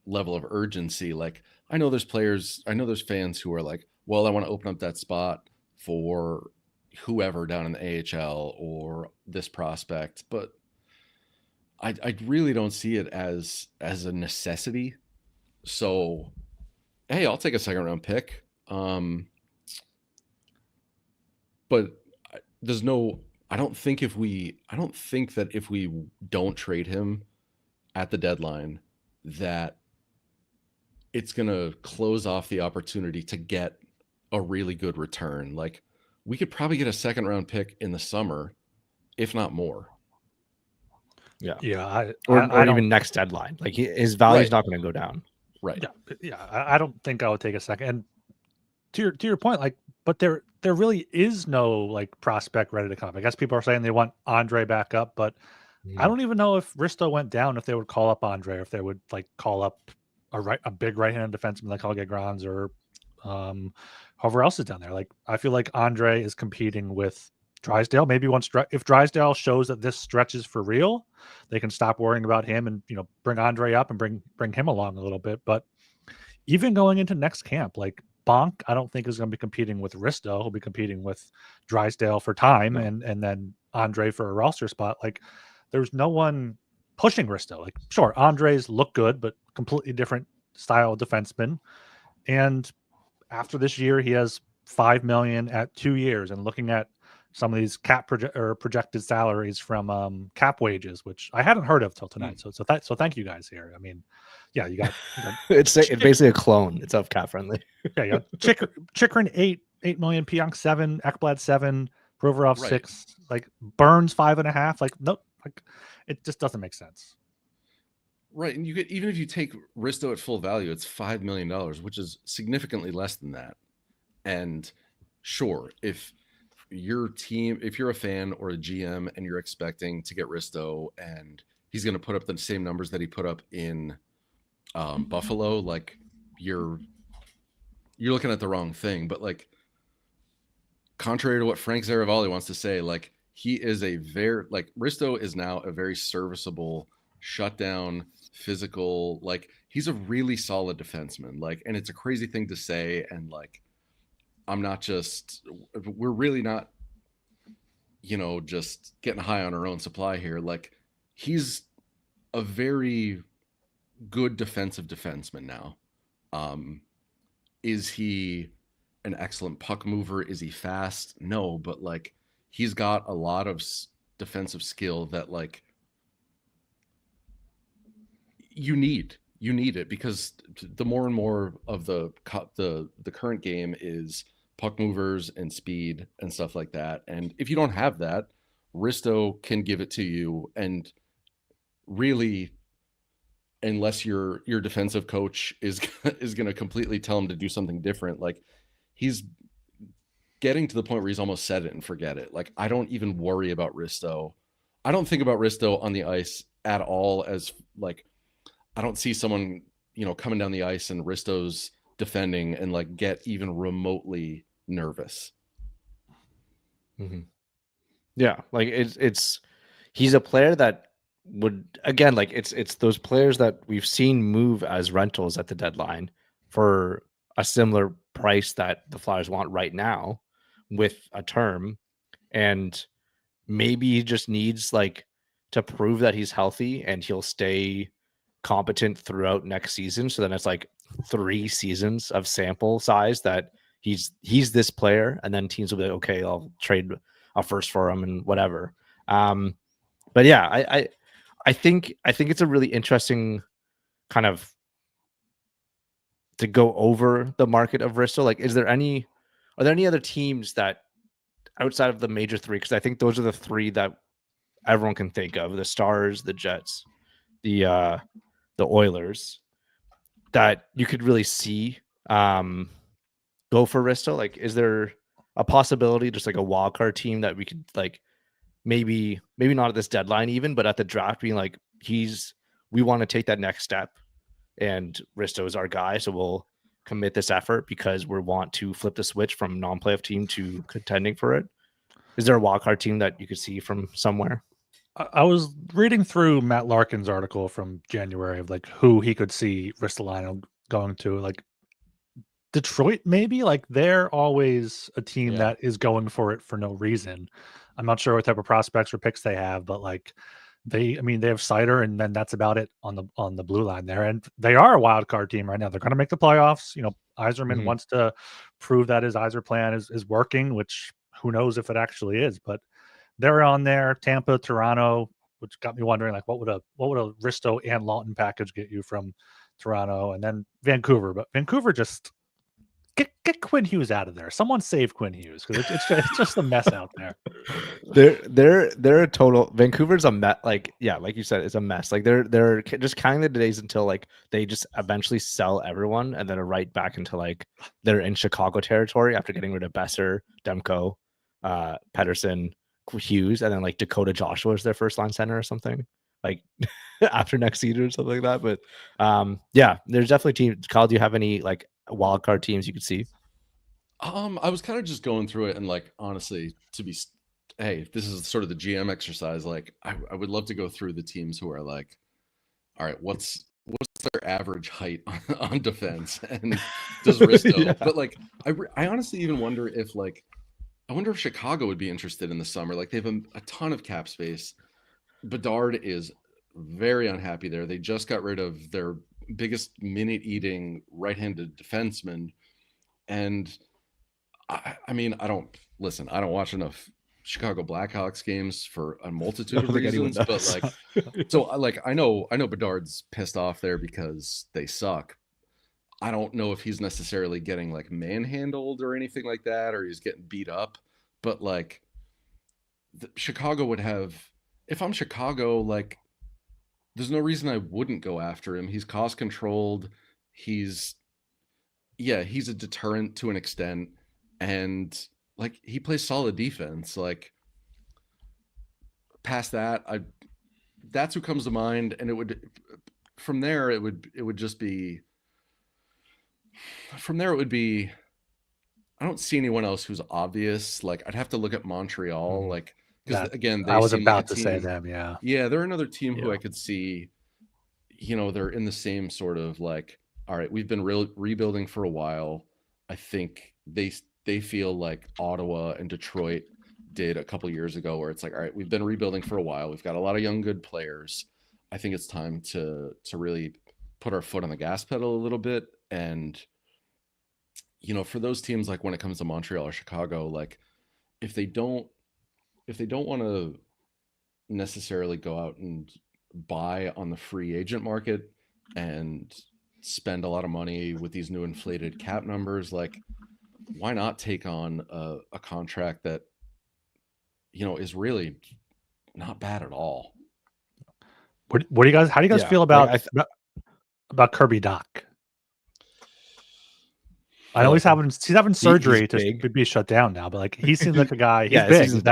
level of urgency. Like I know there's fans who are like, well, I want to open up that spot for whoever down in the AHL or this prospect, but I really don't see it as a necessity. So, hey, I'll take a second round pick. But I don't think that if we don't trade him at the deadline, that it's going to close off the opportunity to get a really good return. Like we could probably get a second round pick in the summer, if not more. Yeah. Yeah. Or even next deadline. Like his value is not going to go down. Right. Yeah. I don't think I would take a second. And to your point, like, but there really is no like prospect ready to come up. I guess people are saying they want Andre back up, but I don't even know if Risto went down, if they would call up Andre, or if they would like call up a big right-handed defenseman like Helge Grans or whoever else is down there. Like, I feel like Andre is competing with Drysdale. Maybe if Drysdale shows that this stretch is for real, they can stop worrying about him and bring Andre up and bring him along a little bit. But even going into next camp, like Bonk, I don't think is going to be competing with Risto. He'll be competing with Drysdale for time and then Andre for a roster spot. Like, there's no one pushing Risto. Like, sure, Andres look good, but completely different style of defenseman. And after this year, he has $5 million at 2 years. And looking at some of these projected salaries from cap wages, which I hadn't heard of till tonight. So thank you guys here. I mean, yeah, you got it's basically a clone. It's of cap friendly. Yeah. Chikrin 8 million, Pionk 7, Ekblad 7, Provorov 6, like Burns 5.5. Like, no, like it just doesn't make sense. Right. And you get, even if you take Risto at full value, it's $5 million, which is significantly less than that. And sure, if you're a fan or a GM and you're expecting to get Risto and he's going to put up the same numbers that he put up in Buffalo, like you're looking at the wrong thing. But like, contrary to what Frank Zaravalli wants to say, like he is Risto is now a very serviceable, shutdown, physical, like he's a really solid defenseman. Like, and it's a crazy thing to say. And like, we're really not, just getting high on our own supply here. Like, he's a very good defensive defenseman now. Is he an excellent puck mover? Is he fast? No, but like he's got a lot of defensive skill that like you need it, because the more and more of the current game is puck movers and speed and stuff like that. And if you don't have that, Risto can give it to you. And really, unless your defensive coach is going to completely tell him to do something different, like he's getting to the point where he's almost set it and forget it. Like, I don't even worry about Risto. I don't think about Risto on the ice at all as like, I don't see someone, coming down the ice and Risto's defending and like get even remotely nervous. Mm-hmm. Yeah. Like he's a player that would, again, like it's those players that we've seen move as rentals at the deadline for a similar price that the Flyers want right now with a term. And maybe he just needs like to prove that he's healthy and he'll stay competent throughout next season. So then it's like 3 seasons of sample size that he's this player, and then teams will be like, okay, I'll trade a first for him and whatever. But yeah, I think it's a really interesting kind of to go over the market of Risto. Like, are there any other teams that outside of the major 3? Because I think those are the 3 that everyone can think of: the Stars, the Jets, the Oilers, that you could really see go for Risto. Like, is there a possibility, just like a wildcard team that we could like maybe not at this deadline even, but at the draft being like, we want to take that next step and Risto is our guy, so we'll commit this effort because we want to flip the switch from non-playoff team to contending for it? Is there a wildcard team that you could see from somewhere? I was reading through Matt Larkin's article from January of like who he could see Ristolainen going to. Like, Detroit, maybe. Like, they're always a team that is going for it for no reason. I'm not sure what type of prospects or picks they have, but like they have Sider, and then that's about it on the blue line there. And they are a wild card team right now. They're going to make the playoffs. Yzerman wants to prove that his Yzer plan is working, which who knows if it actually is, but they're on there. Tampa, Toronto, which got me wondering, like, what would a Risto and Laughton package get you from Toronto? And then Vancouver, but Vancouver just get Quinn Hughes out of there. Someone save Quinn Hughes because it's just a mess out there. They're a total. Vancouver's a mess. Like you said, it's a mess. Like they're just counting the days until like they just eventually sell everyone and then are right back into like they're in Chicago territory after getting rid of Besser, Demko, Pedersen, Hughes, and then like Dakota Joshua is their first line center or something like after next season or something like that. But there's definitely teams. Kyle, do you have any like wild card teams you could see? I was kind of just going through it and like honestly, hey, this is sort of the GM exercise. Like I would love to go through the teams who are like, all right, what's their average height on defense and does Risto? But like I honestly even wonder if Chicago would be interested in the summer. Like they have a ton of cap space. Bedard is very unhappy there. They just got rid of their biggest minute-eating right-handed defenseman. And I mean, I don't watch enough Chicago Blackhawks games for a multitude of reasons, but I know Bedard's pissed off there because they suck. I don't know if he's necessarily getting like manhandled or anything like that, or he's getting beat up, but like Chicago would have, if I'm Chicago, like there's no reason I wouldn't go after him. He's cost controlled. He's a deterrent to an extent. And like he plays solid defense. Like past that, that's who comes to mind. And it would be I don't see anyone else who's obvious. Like I'd have to look at Montreal. Like because again, I was about to say them. Yeah, they're another team who I could see. They're in the same sort of like, all right, we've been rebuilding for a while. I think they feel like Ottawa and Detroit did a couple years ago, where it's like, all right, we've been rebuilding for a while. We've got a lot of young, good players. I think it's time to really put our foot on the gas pedal a little bit. And, for those teams, like when it comes to Montreal or Chicago, like if they don't want to necessarily go out and buy on the free agent market and spend a lot of money with these new inflated cap numbers, like why not take on a contract that is really not bad at all? What do you guys? How do you guys feel about Kirby Dach? I know he's having surgery to be shut down now, but like he seems like a guy. He's big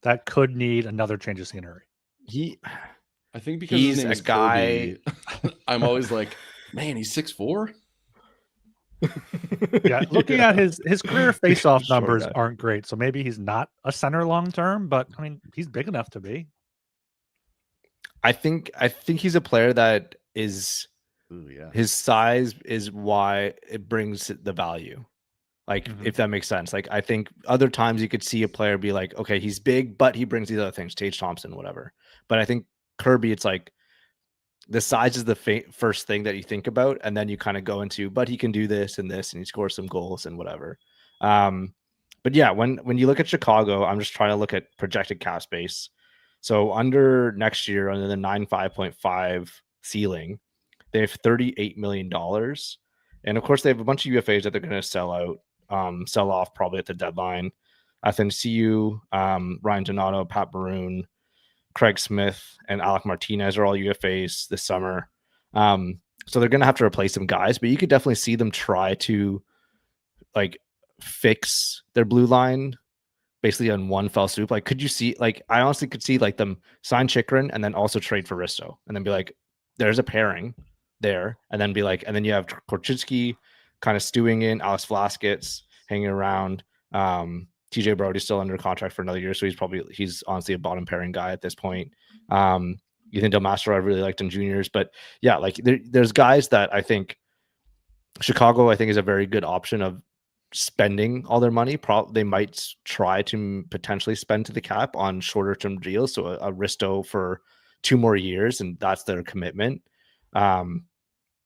that could need another change of scenery. I think because he's his name is guy. Kirby, I'm always like, man, he's 6'4". Yeah, looking at his career face-off numbers aren't great, so maybe he's not a center long term. But I mean, he's big enough to be. I think he's a player that is. His size is why it brings the value. Like if that makes sense. Like I think other times you could see a player be like, okay, he's big, but he brings these other things, Tage Thompson, whatever. But I think Kirby, it's like the size is the first thing that you think about, and then you kind of go into, but he can do this and this, and he scores some goals and whatever. But yeah, when you look at Chicago, I'm just trying to look at projected cap space. So under next year, under the 95.5 ceiling, they have $38 million. And of course, they have a bunch of UFAs that they're going to sell off probably at the deadline. Athanasiu, Ryan Donato, Pat Maroon, Craig Smith, and Alec Martinez are all UFAs this summer. So they're going to have to replace some guys, but you could definitely see them try to like fix their blue line basically on one fell swoop. Like, could you see, like, I honestly could see like them sign Chychrun and then also trade for Risto and then be like, there's a pairing there, and then be like, and then you have Korchinski kind of stewing in, Alex Vlasic hanging around. TJ Brody's still under contract for another year, so he's honestly a bottom pairing guy at this point. Ethan Del Mastro, I really liked in juniors, but yeah, like there's guys that I think Chicago, I think, is a very good option of spending all their money. They might try to potentially spend to the cap on shorter term deals, so a Risto for 2 more years, and that's their commitment.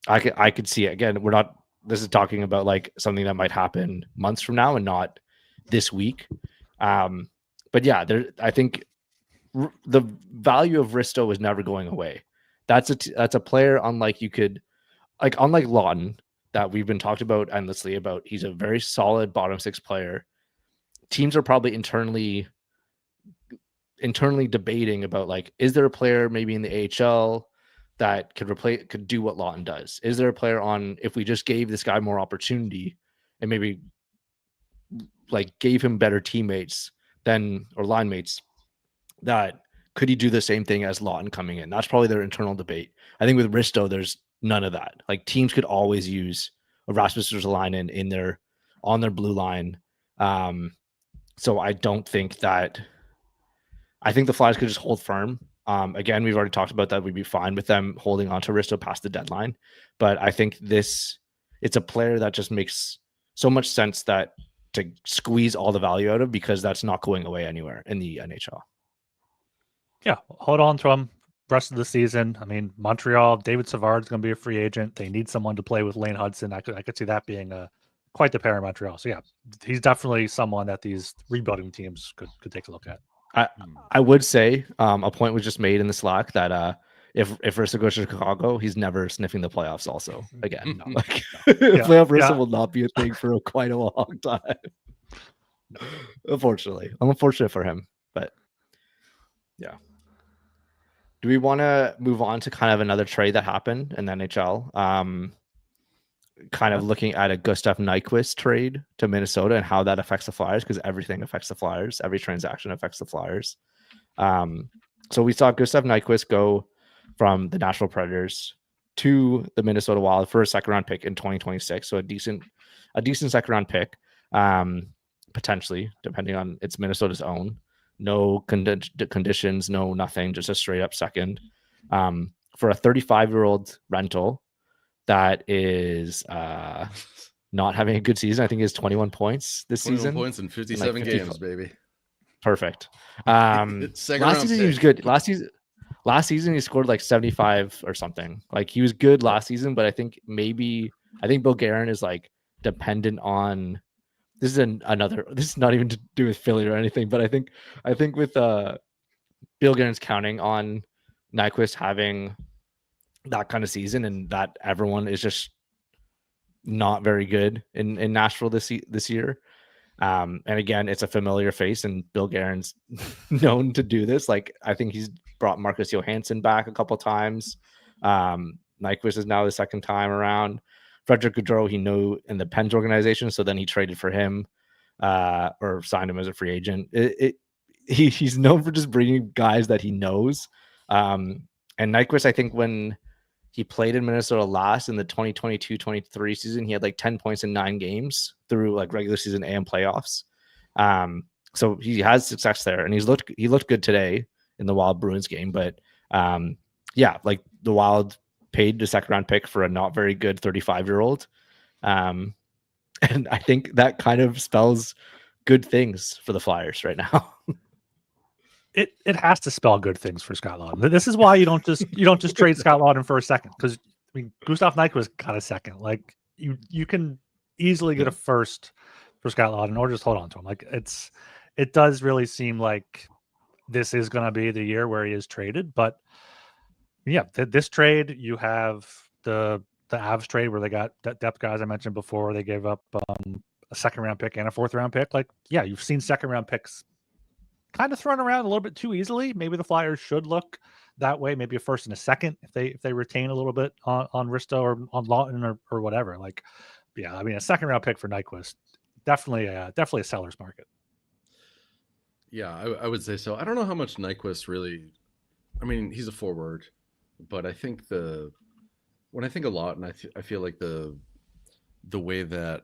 I could see it. Again, this is talking about like something that might happen months from now and not this week. But yeah, I think the value of Risto is never going away. That's a player unlike Laughton that we've been talked about endlessly about. He's a very solid bottom six player. Teams are probably internally debating about, like, is there a player maybe in the AHL that could do what Laughton does? Is there a player on, if we just gave this guy more opportunity and maybe like gave him better teammates or line mates, that could he do the same thing as Laughton coming in? That's probably their internal debate. I think with Risto, there's none of that. Like, teams could always use a Rasmus Ristolainen on their blue line. So I don't think that. I think the Flyers could just hold firm. Again, we've already talked about that. We'd be fine with them holding on to Risto past the deadline. But I think it's a player that just makes so much sense that to squeeze all the value out of, because that's not going away anywhere in the NHL. Yeah, hold on to him rest of the season. I mean, Montreal, David Savard's going to be a free agent. They need someone to play with Lane Hudson. I could see that being quite the pair in Montreal. So yeah, he's definitely someone that these rebuilding teams could take a look at. I would say a point was just made in the Slack that if Risto goes to Chicago, he's never sniffing the playoffs also again. No. Playoff Risto will not be a thing for quite a long time. Unfortunately. I'm unfortunate for him, but yeah. Do we want to move on to kind of another trade that happened in the NHL? Kind of looking at a Gustaf Nyquist trade to Minnesota and how that affects the Flyers, because everything affects the Flyers. Every transaction affects the Flyers. So we saw Gustaf Nyquist go from the Nashville Predators to the Minnesota Wild for a second-round pick in 2026. So a decent second-round pick, potentially, depending on it's Minnesota's own. No conditions, no nothing, just a straight-up second for a 35-year-old rental that is not having a good season. I think he has 21 points this 21 season. 21 points in 57 games, baby. Perfect. Last season he was good. Last season he scored like 75 or something. Like, he was good last season, but I think Bill Guerin is like dependent on. This is not even to do with Philly or anything, but I think with Bill Guerin's counting on Nyquist having that kind of season, and that everyone is just not very good in Nashville this year. And again, it's a familiar face, and Bill Guerin's known to do this. Like, I think he's brought Marcus Johansson back a couple times. Nyquist is now the second time around. Frederick Gaudreau, he knew in the Pens organization, so then he traded for him or signed him as a free agent. He's known for just bringing guys that he knows. And Nyquist, I think when he played in Minnesota last in the 2022-23 season, he had like 10 points in 9 games through like regular season and playoffs. So he has success there, and he looked good today in the Wild Bruins game. But yeah, like, the Wild paid the second round pick for a not very good 35-year-old. And I think that kind of spells good things for the Flyers right now. It has to spell good things for Scott Laughton. This is why you don't just trade Scott Laughton for a second, because I mean, Gustaf Nyquist got a second. Like, you can easily get a first for Scott Laughton, or just hold on to him. Like, it does really seem like this is going to be the year where he is traded. But yeah, this trade, you have the Avs trade where they got depth guys I mentioned before. They gave up a second round pick and a fourth round pick. Like, yeah, you've seen second round picks kind of thrown around a little bit too easily. Maybe the Flyers should look that way. Maybe a first and a second if they retain a little bit on Risto or on Laughton or whatever. Like, yeah, I mean, a second round pick for Nyquist, definitely a seller's market. Yeah, I would say so. I don't know how much Nyquist really. I mean, he's a forward, but I think when I think of Laughton, I feel like the way that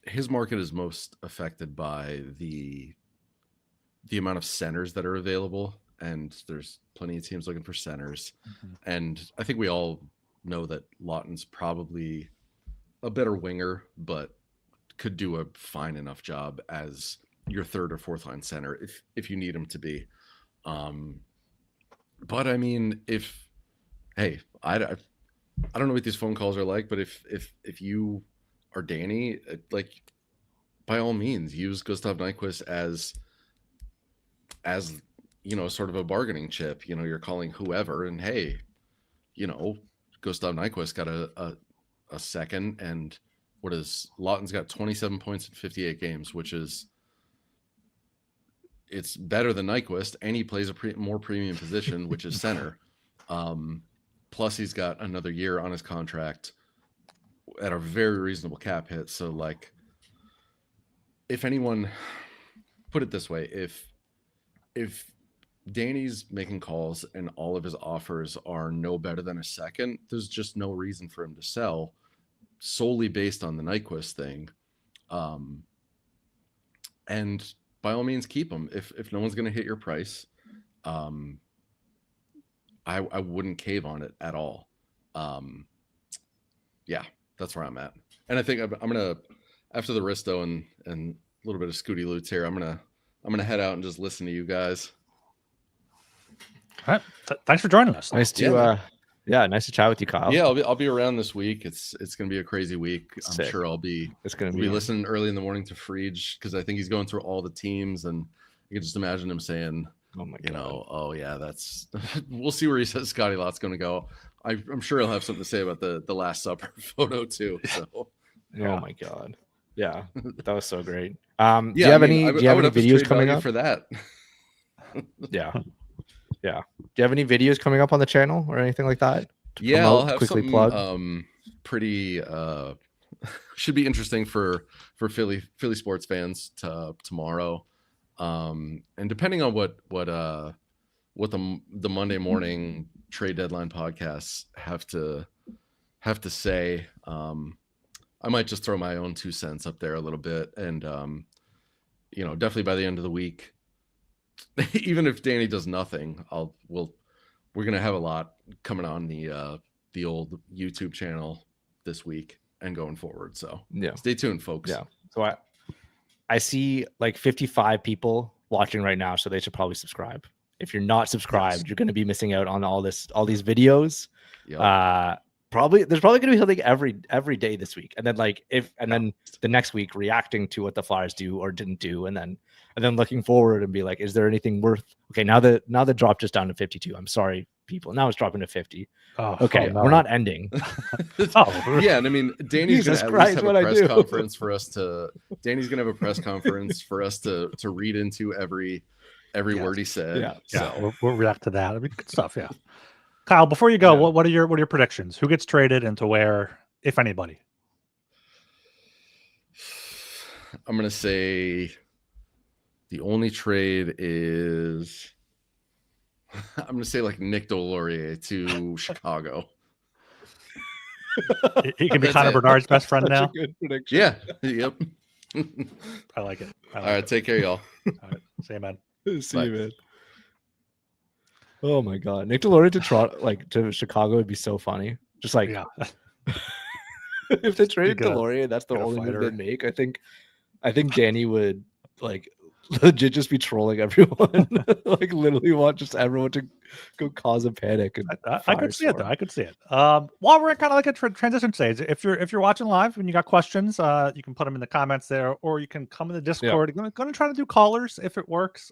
his market is most affected by the amount of centers that are available, and there's plenty of teams looking for centers. Mm-hmm. And I think we all know that Laughton's probably a better winger, but could do a fine enough job as your third or fourth line center if you need him to be. But I mean, I don't know what these phone calls are like, but if you are Danny, like, by all means, use Gustaf Nyquist as sort of a bargaining chip. You're calling whoever, and hey, Gustaf Nyquist got a second, and Laughton's got 27 points in 58 games, which is it's better than Nyquist, and he plays a more premium position, which is center. Plus he's got another year on his contract at a very reasonable cap hit. So like, if anyone, put it this way, if Danny's making calls and all of his offers are no better than a second, there's just no reason for him to sell solely based on the Nyquist thing. And by all means, keep him. If no one's going to hit your price, I wouldn't cave on it at all. Yeah, that's where I'm at. And I think I'm going to, after the Risto and a little bit of Scooty Loots here, I'm going to head out and just listen to you guys. All right. Thanks for joining us. Nice to nice to chat with you, Kyle. Yeah, I'll be around this week. It's going to be a crazy week. I'm sure I'll be listening early in the morning to Freege, because I think he's going through all the teams, and you can just imagine him saying, "Oh my God, oh yeah, that's." We'll see where he says Scotty Lott's going to go. I'm sure he'll have something to say about the Last Supper photo too. So, yeah. Oh my God, yeah, that was so great. Do you have any videos coming up for that? Yeah. Yeah. Do you have any videos coming up on the channel or anything like that? Yeah, I'll have quickly plug. Pretty should be interesting for Philly sports fans tomorrow. And depending on what the Monday morning trade deadline podcasts have to say, I might just throw my own 2 cents up there a little bit, and definitely by the end of the week, even if Danny does nothing, we're gonna have a lot coming on the old YouTube channel this week and going forward. So yeah, stay tuned, folks. Yeah. So I see like 55 people watching right now, so they should probably subscribe. If you're not subscribed, you're going to be missing out on all these videos. Yep. There's probably going to be something every day this week, and then then the next week reacting to what the Flyers do or didn't do, and then looking forward and be like, is there anything worth? Okay, now the drop just down to 52. I'm sorry, people. Now it's dropping to 50. Okay, no. We're not ending. Yeah, and I mean, Danny's going to at least have a press conference for us to. Danny's going to have a press conference for us to read into every word he said. Yeah, so. we'll react to that. I mean, good stuff. Yeah. Kyle, before you go, what are your predictions? Who gets traded and to where, if anybody? I'm going to say the only trade is I'm going to say like Nick Delorier to Chicago. He can be Connor Bernard's best friend now. Good prediction. Yeah. Yep. I like it. All right. Take care, y'all. All right. See you, man. See you, man. Oh my God, Nick Delorier to Toronto, to Chicago would be so funny. Just like, if they traded Delorier, that's the only move they'd make. I think Danny would legit just be trolling everyone, literally want just everyone to go cause a panic. And I could see it though. I could see it. While we're in kind of like a transition stage, if you're watching live and you got questions, you can put them in the comments there, or you can come in the Discord. I'm going to try to do callers if it works.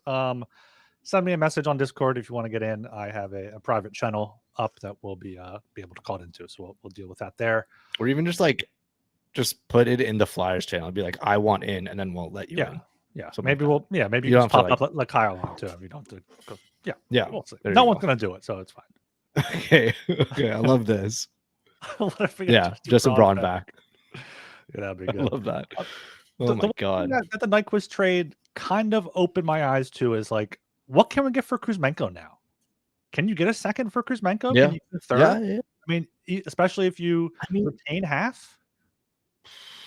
Send me a message on Discord if you want to get in. I have a private channel up that we'll be able to call into, so we'll deal with that there. Or even just put it in the Flyers channel. Be like, I want in, and then we'll let you in. Yeah. So maybe maybe you can just pop up like Kyle on too. You don't have to go. Yeah. We'll see. No one's gonna do it, so it's fine. Okay. I love this. Justin Braun back. Yeah, that'd be good. I love that. Oh my God. That the Nyquist trade kind of opened my eyes to is like, what can we get for Kuzmenko now? Can you get a second for Kuzmenko? Yeah. Can you get a third? Yeah. I mean, especially if you retain half.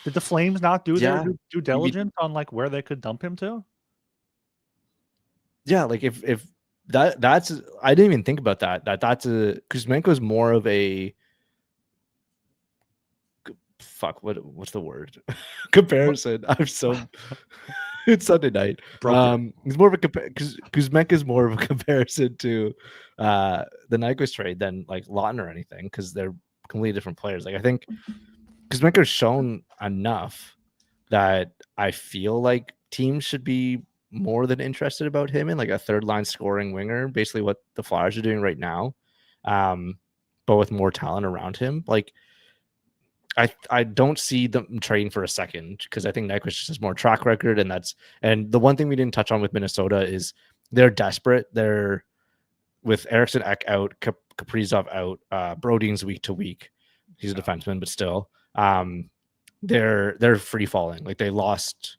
Did the Flames not do their due diligence on where they could dump him to? Yeah, if that's I didn't even think about that. That's Kuzmenko is more of a what's the word? Comparison. I'm so it's Sunday night. He's more of a Kuzmenko is more of a comparison to the Nyquist trade than Laughton or anything, because they're completely different players. I think Kuzmenko's shown enough that I feel like teams should be more than interested about him in a third line scoring winger, basically what the Flyers are doing right now, but with more talent around him. I don't see them trading for a second because I think Nyquist just has more track record, and the one thing we didn't touch on with Minnesota is they're desperate. They're with Eriksson Ek out, Kaprizov out, Brodin's week to week. He's a defenseman, but still, they're free falling. Like they lost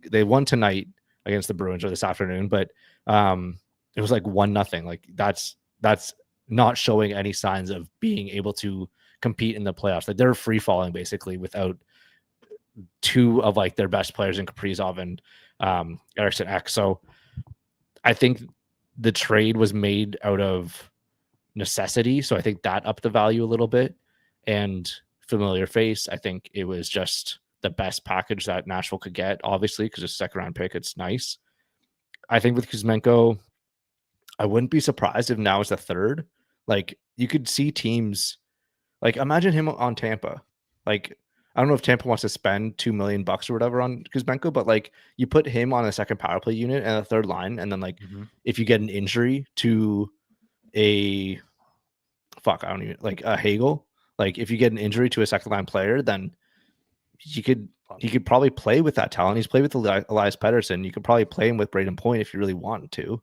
they won tonight against the Bruins or this afternoon, but it was like 1-0. Like that's not showing any signs of being able to compete in the playoffs. Like they're free falling basically without two of like their best players in Kaprizov and Eriksson Ek. So I think the trade was made out of necessity. So I think that upped the value a little bit. And familiar face, I think it was just the best package that Nashville could get, obviously, because it's a second round pick. It's nice. I think with Kuzmenko, I wouldn't be surprised if now it's the third. Like you could see teams like imagine him on Tampa. Like I don't know if Tampa wants to spend $2 million or whatever on Kuzmenko, but like you put him on a second power play unit and a third line, and then like if you get an injury to a Hagel, like if you get an injury to a second line player, then he could probably play with that talent. He's played with Elias Pettersson. You could probably play him with Braden Point if you really want to.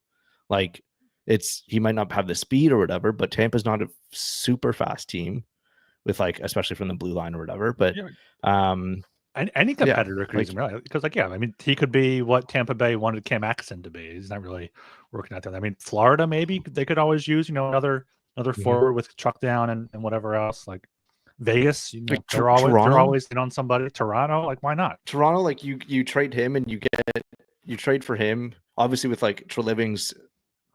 Like he might not have the speed or whatever, but Tampa's not a super fast team with like, especially from the blue line or whatever. But any competitor could use him, really, because like, I mean, he could be what Tampa Bay wanted Cam Atkinson to be. He's not really working out there. I mean, Florida, maybe they could always use, another forward with truck down and whatever else. Like Vegas, like they're always in on somebody. Toronto, like why not? Toronto, like you trade him and you trade for him, obviously with like Treliving's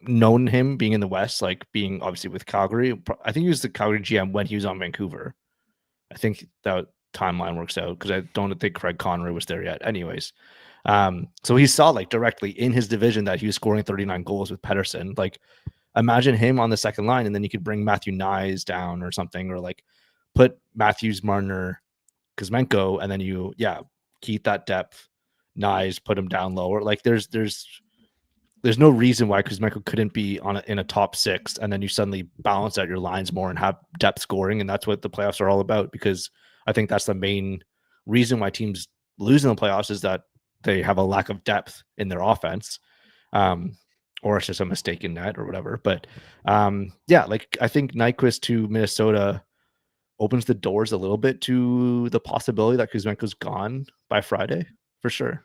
known him being in the West, like being obviously with Calgary. I think he was the Calgary GM when he was on Vancouver. I think that timeline works out because I don't think Craig Conroy was there yet. Anyways, so he saw like directly in his division that he was scoring 39 goals with Pettersson. Like imagine him on the second line, and then you could bring Matthew Nyes down or something, or like put Matthews, Marner, Kuzmenko, and then you keep that depth. Nyes, put him down lower. Like there's no reason why Kuzmenko couldn't be in a top six, and then you suddenly balance out your lines more and have depth scoring, and that's what the playoffs are all about. Because I think that's the main reason why teams lose in the playoffs is that they have a lack of depth in their offense, or it's just a mistake in net or whatever. But like I think Nyquist to Minnesota opens the doors a little bit to the possibility that Kuzmenko's gone by Friday for sure.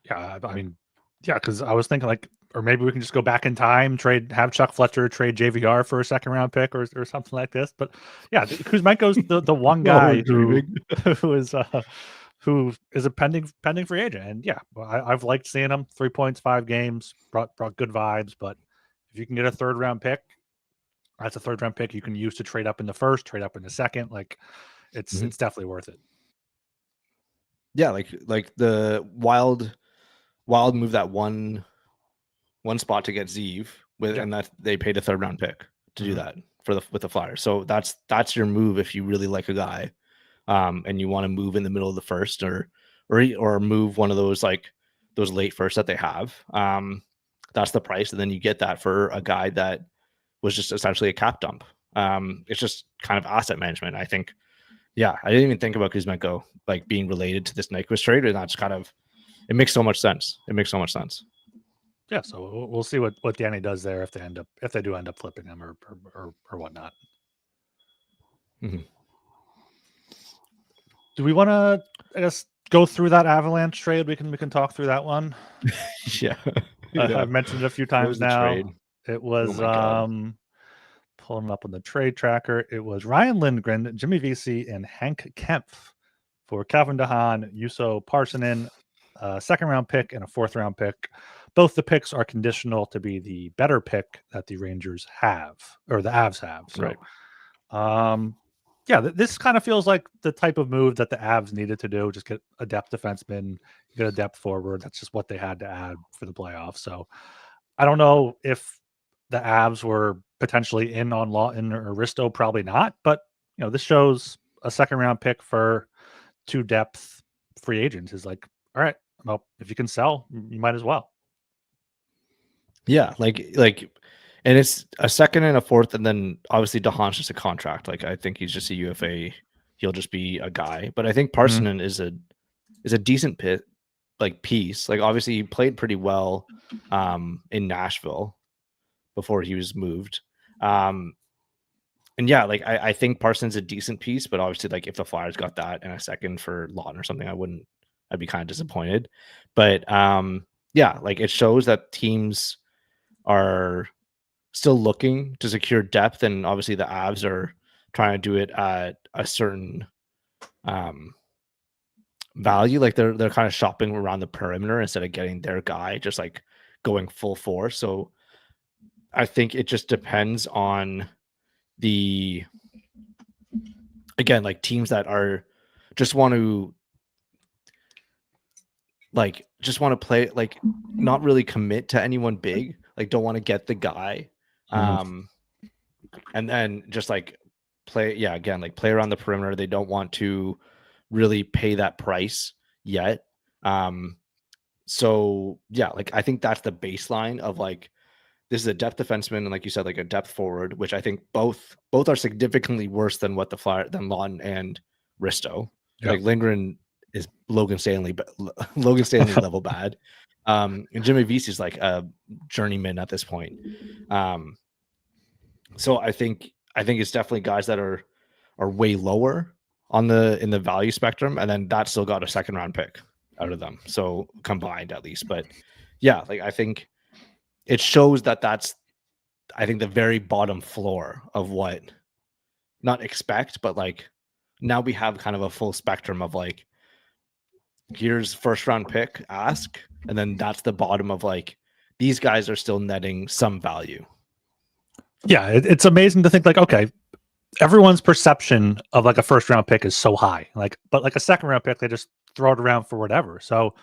Yeah, I mean, because I was thinking like, or maybe we can just go back in time, have Chuck Fletcher trade JVR for a second round pick or something like this. But yeah, Kuzmenko's the one guy who is a pending free agent. And yeah, I've liked seeing him. 3 points, 5 games, brought good vibes. But if you can get a third round pick, that's a third round pick you can use to trade up in the first, trade up in the second. Like it's definitely worth it. Yeah, like the Wild moved that one spot to get Zeev and that they paid a third round pick to do that with the Flyers. So that's your move if you really like a guy, and you want to move in the middle of the first or move one of those like those late firsts that they have. That's the price, and then you get that for a guy that was just essentially a cap dump. It's just kind of asset management, I think. Yeah, I didn't even think about Kuzmenko like being related to this Nyquist trade, and that's kind of it makes so much sense. Yeah, so we'll see what Danny does there if they do end up flipping him or whatnot. Mm-hmm. Do we want to, I guess, go through that Avalanche trade? We can talk through that one. Yeah. I've mentioned it a few times now. Trade? It was pulling up on the trade tracker. It was Ryan Lindgren, Jimmy Vesey, and Hank Kempf for Calvin DeHaan, Juuso Parssinen, a second round pick and a fourth round pick. Both the picks are conditional to be the better pick that the Rangers have, or the Avs have. So, right. This kind of feels like the type of move that the Avs needed to do. Just get a depth defenseman, get a depth forward. That's just what they had to add for the playoffs. So I don't know if the Avs were potentially in on Laughton or Risto, probably not. But this shows a second round pick for 2 depth free agents is like, all right, well, if you can sell, you might as well. Yeah, like, and it's a second and a fourth, and then obviously DeHaan's just a contract. Like, I think he's just a UFA. he'll just be a guy. But I think Parssinen is a decent piece. Like obviously he played pretty well in Nashville before he was moved. And yeah, like I think Parsons a decent piece, but obviously like if the Flyers got that in a second for Laughton or something, I'd be kind of disappointed. But yeah, like it shows that teams are still looking to secure depth, and obviously the Avs are trying to do it at a certain value. Like they're kind of shopping around the perimeter instead of getting their guy, just like going full force. So I think it just depends on again, like teams that are just want to play, like not really commit to anyone big, like don't want to get the guy, and then just like play around the perimeter. They don't want to really pay that price yet. So yeah, like I think that's the baseline of like, this is a depth defenseman, and like you said, like a depth forward, which I think both are significantly worse than what than Laughton and Risto. Yeah. Like Lindgren is Logan Stanley level bad. And Jimmy Vesey is like a journeyman at this point. So I think it's definitely guys that are way lower in the value spectrum, and then that still got a second round pick out of them. So combined at least. But yeah, like I think it shows that's, I think, the very bottom floor of what not expect, but like now we have kind of a full spectrum of like, here's first round pick ask, and then that's the bottom of like, these guys are still netting some value. Yeah, it's amazing to think like, okay, everyone's perception of like a first round pick is so high, like, but like a second round pick, they just throw it around for whatever. So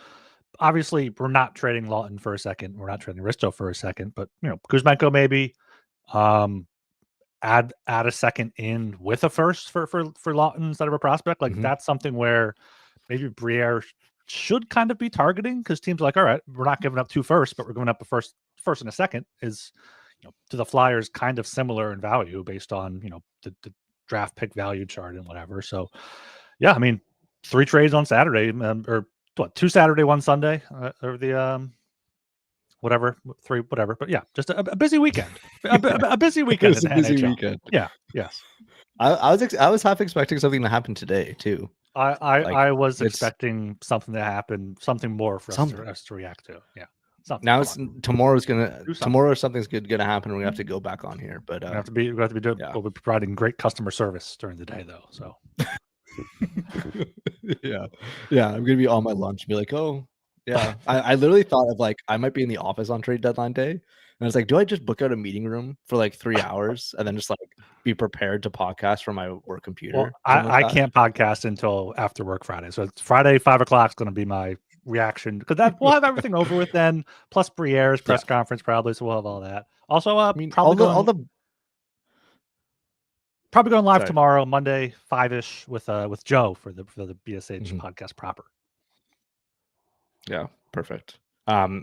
obviously, we're not trading Laughton for a second. We're not trading Risto for a second, but Kuzmenko maybe add a second in with a first for Laughton instead of a prospect. Like that's something where maybe Briere should kind of be targeting, because teams are like, all right, we're not giving up 2 firsts, but we're giving up a first and a second. Is to the Flyers kind of similar in value based on the draft pick value chart and whatever. So yeah, I mean 3 trades on Saturday, or 2 Saturday, 1 Sunday, or the whatever, 3 whatever. But yeah, just a busy weekend. A busy weekend. It was a busy weekend. Yeah. Yes. I was half expecting something to happen today too. I was expecting something to happen, something more for us to react to. Yeah. Now tomorrow something's good gonna happen. We have to go back on here, but we have to be doing. Yeah. We'll be providing great customer service during the day though. So. yeah, I'm gonna be on my lunch and be like, oh yeah. I literally thought of like, I might be in the office on trade deadline day, and I was like, do I just book out a meeting room for like 3 hours and then just like be prepared to podcast from my work computer? Well, I can't podcast until after work Friday, so it's Friday 5 o'clock is going to be my reaction, because that we'll have everything over with then, plus Briere's press conference probably, so we'll have all that. Also, probably going live tomorrow, Monday, 5-ish with Joe for the BSH podcast proper. Yeah, perfect.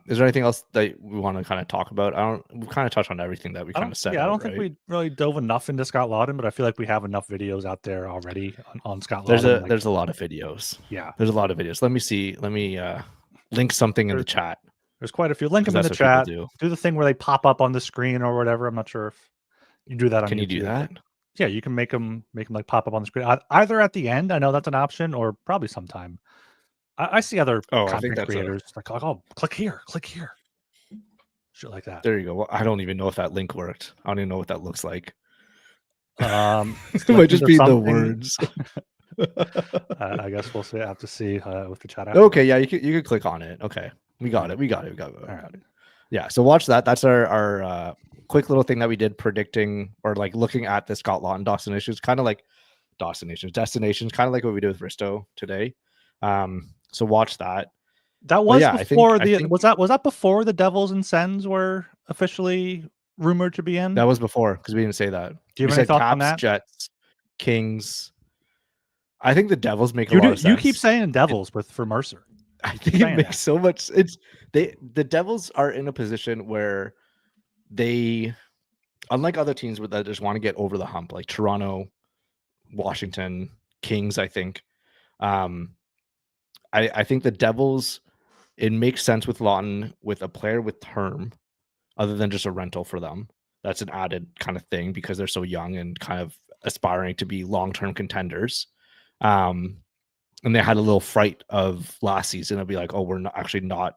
Is there anything else that we want to kind of talk about? We kind of touched on everything that we kind of said. Yeah, I don't think we really dove enough into Scott Laughton, but I feel like we have enough videos out there already on Scott Laughton. There's a lot of videos. Yeah, there's a lot of videos. Let me see. Let me link something in the chat. There's quite a few. Link them in the chat. Do the thing where they pop up on the screen or whatever. I'm not sure if you do that on YouTube. Can you do that? Yeah, you can make them like pop up on the screen, either at the end. I know that's an option, or probably sometime. I see other content creators like, oh, click here, shit like that. There you go. Well, I don't even know if that link worked. I don't even know what that looks like. It might just be the words. I guess we'll see. I have to see with the chat. Okay, yeah, you can click on it. Okay, we got it. All right. Yeah, so watch that. That's our quick little thing that we did, predicting or like looking at the Scott Laughton destinations, kind of like destinations, kind of like what we did with Risto today. So watch that. That was before was that before the Devils and Sens were officially rumored to be in? That was before, because we didn't say that. Do you have any thoughts on that? Jets, Kings. I think the Devils make a lot of sense. You keep saying Devils for Mercer. I think it makes so much. The Devils are in a position where they, unlike other teams that just want to get over the hump, like Toronto, Washington, Kings, I think. I think the Devils, it makes sense with Laughton with a player with term other than just a rental for them. That's an added kind of thing because they're so young and kind of aspiring to be long-term contenders. And they had a little fright of last season. It'll be like, oh, we're not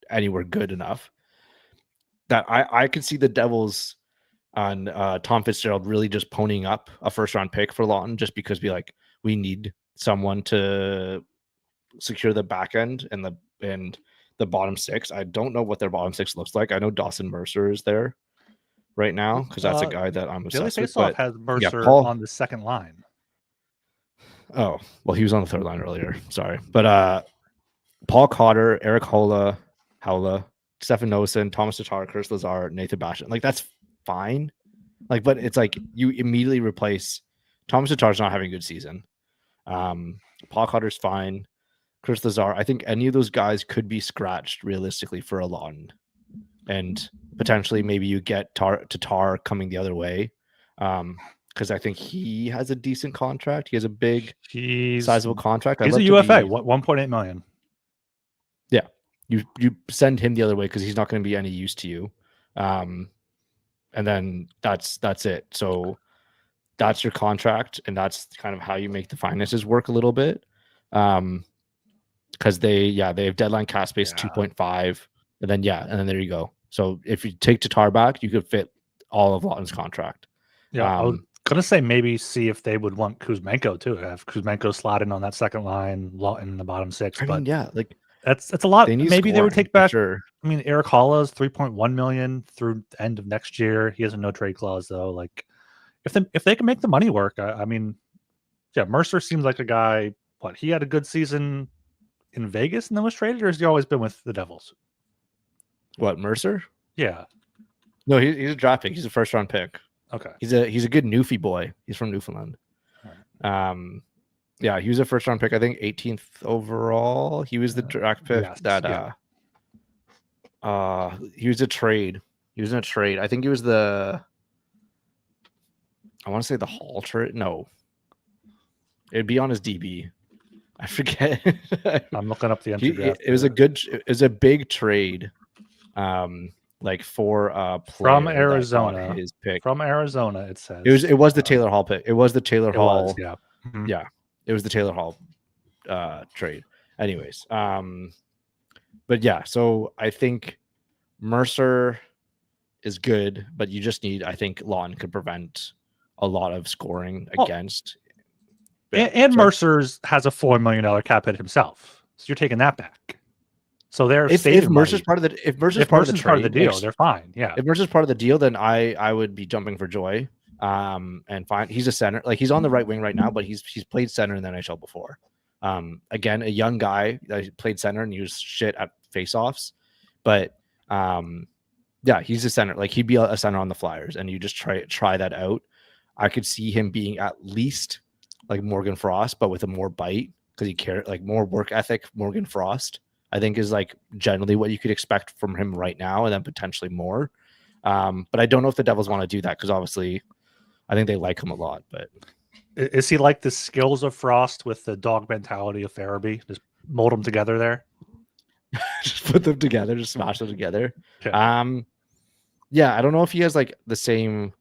anywhere good enough. That I could see the Devils on Tom Fitzgerald really just ponying up a first-round pick for Laughton just because we need someone to secure the back end and the bottom six. I don't know what their bottom six looks like. I know Dawson Mercer is there right now because that's a guy that I'm obsessed with. Daily Faceoff has Mercer on the second line. Oh, well, he was on the third line earlier. Sorry. But Paul Cotter, Eric Howla, Stefan Noesen, Thomas Tatar, Chris Lazar, Nathan Bastian. Like, that's fine. Like, but it's like you immediately replace Thomas Tatar's not having a good season. Paul Cotter's fine. Chris Lazar, I think any of those guys could be scratched realistically for a Laughton. And potentially maybe you get Tatar coming the other way. Because I think he has a decent contract. He has a big, sizable contract. He's a UFA, 1.8 million. Yeah. You send him the other way because he's not going to be any use to you. And then that's it. So that's your contract, and that's kind of how you make the finances work a little bit. Because they have deadline cap space 2.5, and then there you go. So if you take Tatar back, you could fit all of Laughton's contract. Yeah, I was gonna say maybe see if they would want Kuzmenko too. Have Kuzmenko slot in on that second line, Laughton in the bottom six. I mean, that's a lot. Maybe they would take back. Sure. I mean, Eric Hall's 3.1 million through the end of next year. He has a no trade clause though. Like, if they can make the money work, I mean, Mercer seems like a guy. What, he had a good season in Vegas and then was traded, or has he always been with the Devils? What, Mercer? Yeah. No, he's a draft pick. He's a first round pick. Okay. He's a good Newfie boy. He's from Newfoundland. Right. Yeah, he was a first round pick. I think 18th overall. He was the draft pick he was a trade. He was in a trade. I think he was I want to say the Hall trade. No. It'd be on his DB. I forget. I'm looking up the entry draft. It was a big trade. Like for a player from Arizona. His pick. From Arizona, it says. It was the Taylor Hall pick. It was the Taylor Hall. Yeah. Mm-hmm. Yeah. It was the Taylor Hall trade. Anyways. But yeah, so I think Mercer is good, but you just need, I think Laughton could prevent a lot of scoring against. And Mercer's has a $4 million cap hit himself. So you're taking that back. So they're if Mercer's part of the deal, they're fine. Yeah. If Mercer's part of the deal, then I would be jumping for joy. And fine. He's a center. Like, he's on the right wing right now, but he's played center in the NHL before. Again, a young guy that played center and used shit at faceoffs. But he's a center. Like, he'd be a center on the Flyers, and you just try that out. I could see him being at least like Morgan Frost, but with a more bite, because he cares, like, more work ethic. Morgan Frost, I think, is like generally what you could expect from him right now, and then potentially more. But I don't know if the Devils want to do that, because obviously I think they like him a lot. But is he like the skills of Frost with the dog mentality of Farabee? Just mold them together there. Just put them together, just smash them together. Yeah. I don't know if he has like the same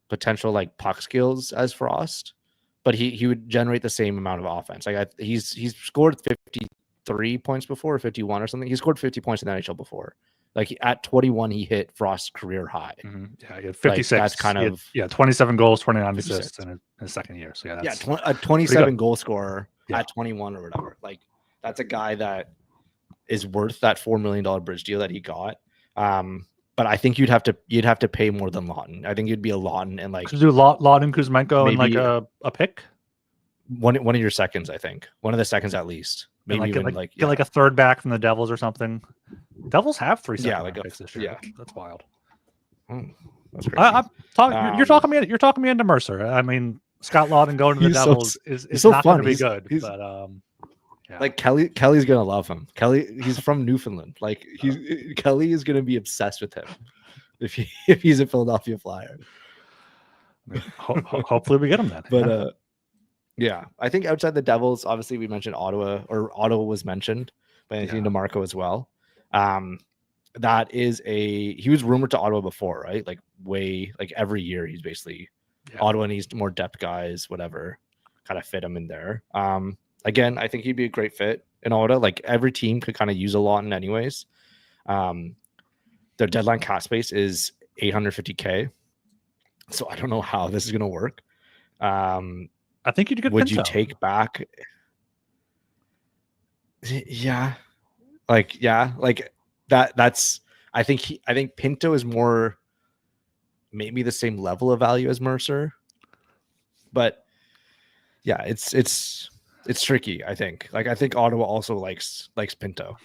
potential like puck skills as Frost, but he would generate the same amount of offense. Like, he's scored 53 points before, or 51 or something. He scored 50 points in the NHL before. Like, at 21, he hit Frost's career high. Mm-hmm. Yeah, he had 56. Like, that's kind of 27 goals, 29 assists in his second year. So a 27 goal scorer at 21 or whatever. Like, that's a guy that is worth that $4 million bridge deal that he got. But I think you'd have to pay more than Laughton. I think you'd be a Laughton and like, could do Laughton, Kuzmenko, and like a pick. One of your seconds, I think. One of the seconds at least. Maybe get like a third back from the Devils or something. Devils have 3 second picks this year. Yeah, that's wild. That's crazy. You're talking me into Mercer. I mean, Scott Laughton going to the Devils is so not going to be good. But like Kelly's gonna love him. Kelly, he's from Newfoundland. Like, Kelly is gonna be obsessed with him if he's a Philadelphia Flyer. I mean, hopefully we get him then. But Yeah, I think outside the Devils, obviously we mentioned Ottawa was mentioned by Anthony DeMarco as well. He was rumored to Ottawa before, right? Like every year he's basically Ottawa needs more depth guys, whatever, kind of fit him in there. Again, I think he'd be a great fit in Ottawa. Like every team could kind of use a Laughton anyways. Their deadline cap space is $850K. So I don't know how this is going to work. I think you'd get would Pinto. You take back? Yeah, like that's. I think Pinto is more maybe the same level of value as Mercer, but yeah, it's tricky. I think Ottawa also likes Pinto.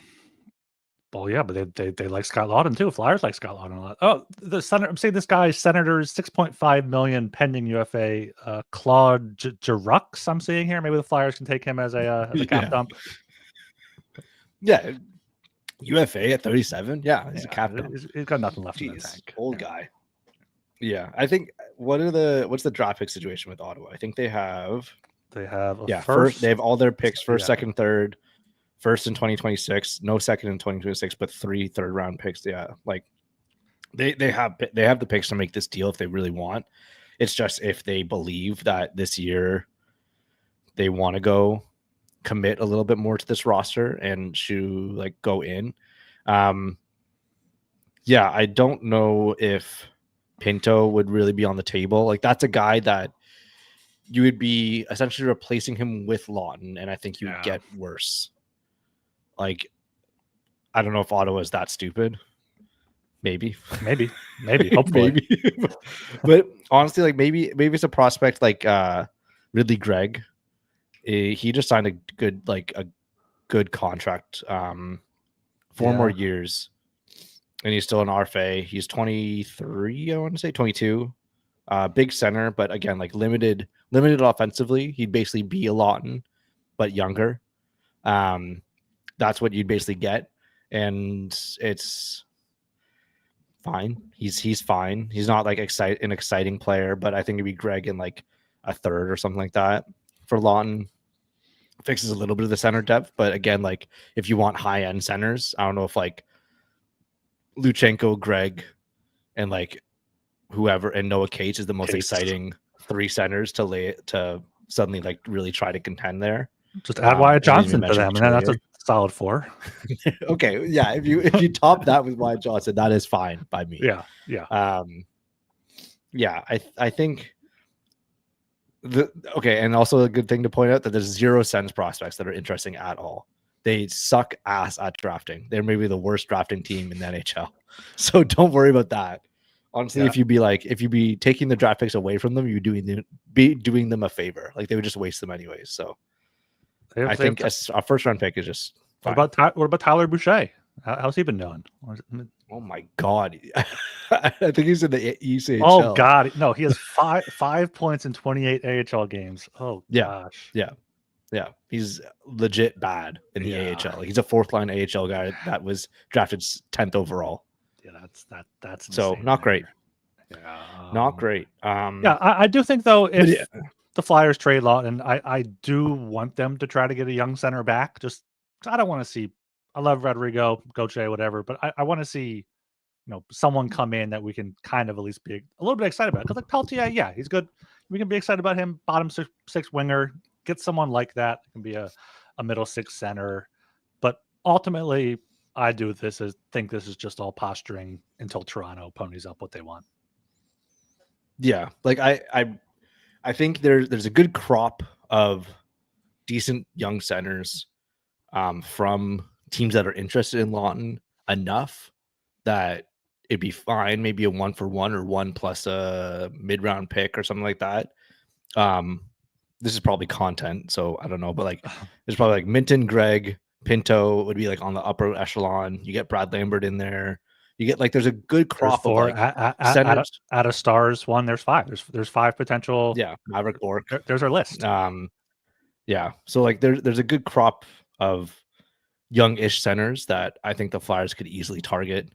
Well, yeah, but they like Scott Laughton too. Flyers like Scott Laughton a lot. Oh, I'm saying this guy, Senators, $6.5 million pending UFA. Claude Giroux, I'm seeing here. Maybe the Flyers can take him as a cap dump. Yeah, UFA at 37. Yeah, he's a cap dump. He's got nothing left in the tank. Old guy. Yeah, I think what's the draft pick situation with Ottawa? I think they have first. They have all their picks, first, second, third. First in 2026, no second in 2026, but 3 third-round picks. Yeah, like they have the picks to make this deal if they really want. It's just if they believe that this year they want to go commit a little bit more to this roster and go in. Yeah, I don't know if Pinto would really be on the table. Like that's a guy that you would be essentially replacing him with Laughton, and I think you would get worse. Like, I don't know if Ottawa is that stupid. Maybe, hopefully. Maybe. But honestly, like maybe it's a prospect like Ridley Gregg. He just signed a good contract, 4 more years, and he's still an RFA. He's 23, I want to say 22. Big center, but again, like limited offensively. He'd basically be a Laughton, but younger. That's what you'd basically get, and it's fine. He's fine. He's not like an exciting player, but I think it'd be Gregg in like a third or something like that for Laughton. Fixes a little bit of the center depth, but again, like if you want high end centers, I don't know if like Luchenko, Gregg, and like whoever and Noah Cates is the most exciting 3 centers to suddenly like really try to contend there. Just add Wyatt Johnson to them, and then that's a solid 4. Okay, yeah. If you top that with Wyatt Johnson, that is fine by me. Yeah. Yeah. I think and also a good thing to point out that there's 0 Sens prospects that are interesting at all. They suck ass at drafting. They're maybe the worst drafting team in the NHL. So don't worry about that. Honestly, if you be taking the draft picks away from them, you'd be doing them a favor. Like they would just waste them anyways. So I think a first round pick is just fine. What about Tyler Boucher? How's he been doing? Oh my God. I think he's in the ECHL. Oh God. No, he has 5 points in 28 AHL games. Oh gosh. Yeah. He's legit bad in the AHL. Like, he's a 4th line AHL guy that was drafted 10th overall. Yeah, that's so not great. Yeah. Not great. I do think though if the Flyers trade Laughton, I do want them to try to get a young center back. Just I don't want to see. I love Rodrigo, Gauthier, whatever, but I want to see, someone come in that we can kind of at least be a little bit excited about. Because like Peltier, he's good. We can be excited about him. Bottom six winger. Get someone like that. It can be a middle 6 center. But ultimately, I think this is just all posturing until Toronto ponies up what they want. Yeah, like I think there's a good crop of decent young centers from teams that are interested in Laughton enough that it'd be fine. Maybe a 1-for-1 or 1 plus a mid-round pick or something like that. This is probably content, so I don't know, but like there's probably like Minton, Gregg, Pinto would be like on the upper echelon. You get Brad Lambert in there. You get like there's a good crop of like centers. Out of Stars one. There's 5. There's 5 potential. Yeah, Maverick Bork. There's our list. Yeah. So like there's a good crop of young-ish centers that I think the Flyers could easily target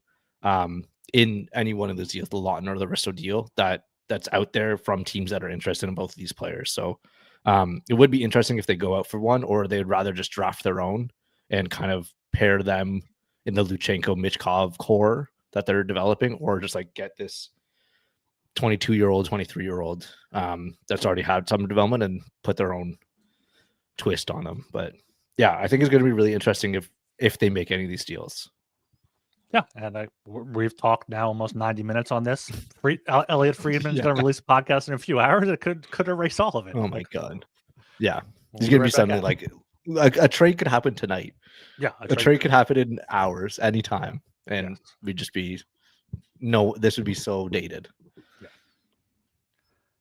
in any one of those deals, the Laughton or the Risto deal that's out there from teams that are interested in both of these players. So It would be interesting if they go out for one, or they'd rather just draft their own and kind of pair them in the 𝙏𝙏𝙏𝙍𝙏 core that they're developing, or just like get this 22-year-old, 23-year-old that's already had some development and put their own twist on them. But yeah, I think it's going to be really interesting if they make any of these deals. Yeah, and we've talked now almost 90 minutes on this. Elliot Friedman's going to release a podcast in a few hours. It could erase all of it. Oh my god! Yeah, he's going to be suddenly like a trade could happen tonight. Yeah, a trade could happen in hours, anytime, and we'd just be this would be so dated.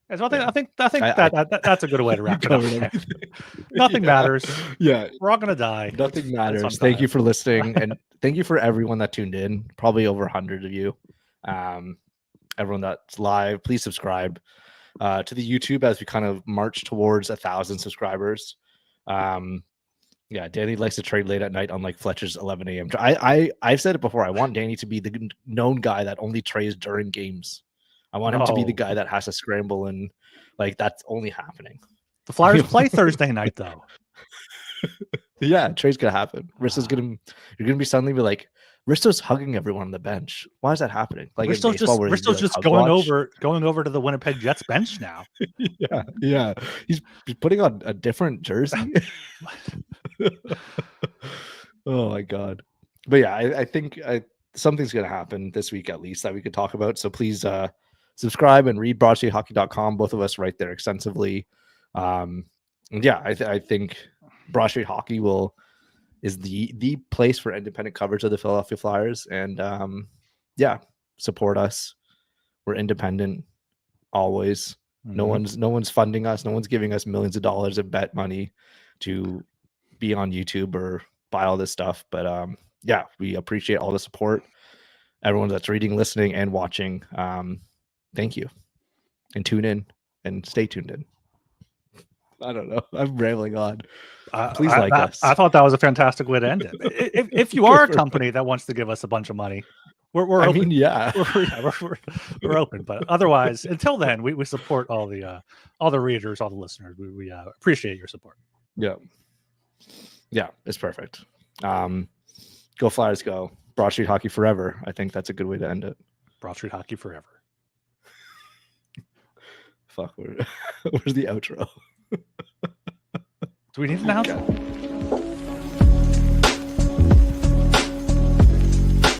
Yeah, so I think that's a good way to wrap it up. Nothing matters. Yeah, we're all gonna die. Nothing matters. Thank you for listening, and thank you for everyone that tuned in. Probably over 100 of you. Everyone that's live, please subscribe to the YouTube as we kind of march towards 1,000 subscribers. Yeah, Danny likes to trade late at night, unlike Fletcher's 11 a.m. I've said it before. I want Danny to be the known guy that only trades during games. I want him to be the guy that has to scramble, and like that's only happening. The Flyers play Thursday night, though. Yeah, trade's gonna happen. You're gonna be suddenly be like, Risto's hugging everyone on the bench. Why is that happening? Like Risto's just going over to the Winnipeg Jets bench now. yeah. He's putting on a different jersey. Oh my god. But yeah, I think something's gonna happen this week at least that we could talk about. So please subscribe and read broadsthockey.com. Both of us write there extensively. Yeah, I think Broad Street Hockey is the place for independent coverage of the Philadelphia Flyers. And yeah, support us. We're independent always. Mm-hmm. No one's funding us. No one's giving us millions of dollars of bet money to be on YouTube or buy all this stuff. But yeah, we appreciate all the support. Everyone that's reading, listening, and watching. Thank you. And tune in and stay tuned in. I don't know. I'm rambling on. Please like us. I thought that was a fantastic way to end it. If you are a company that wants to give us a bunch of money, we're open. I mean, yeah. We're open. But otherwise, until then, we support all the readers, all the listeners. We appreciate your support. Yeah. Yeah, it's perfect. Go Flyers, go. Broad Street Hockey forever. I think that's a good way to end it. Broad Street Hockey forever. Fuck, where's the outro? Do we need an outro?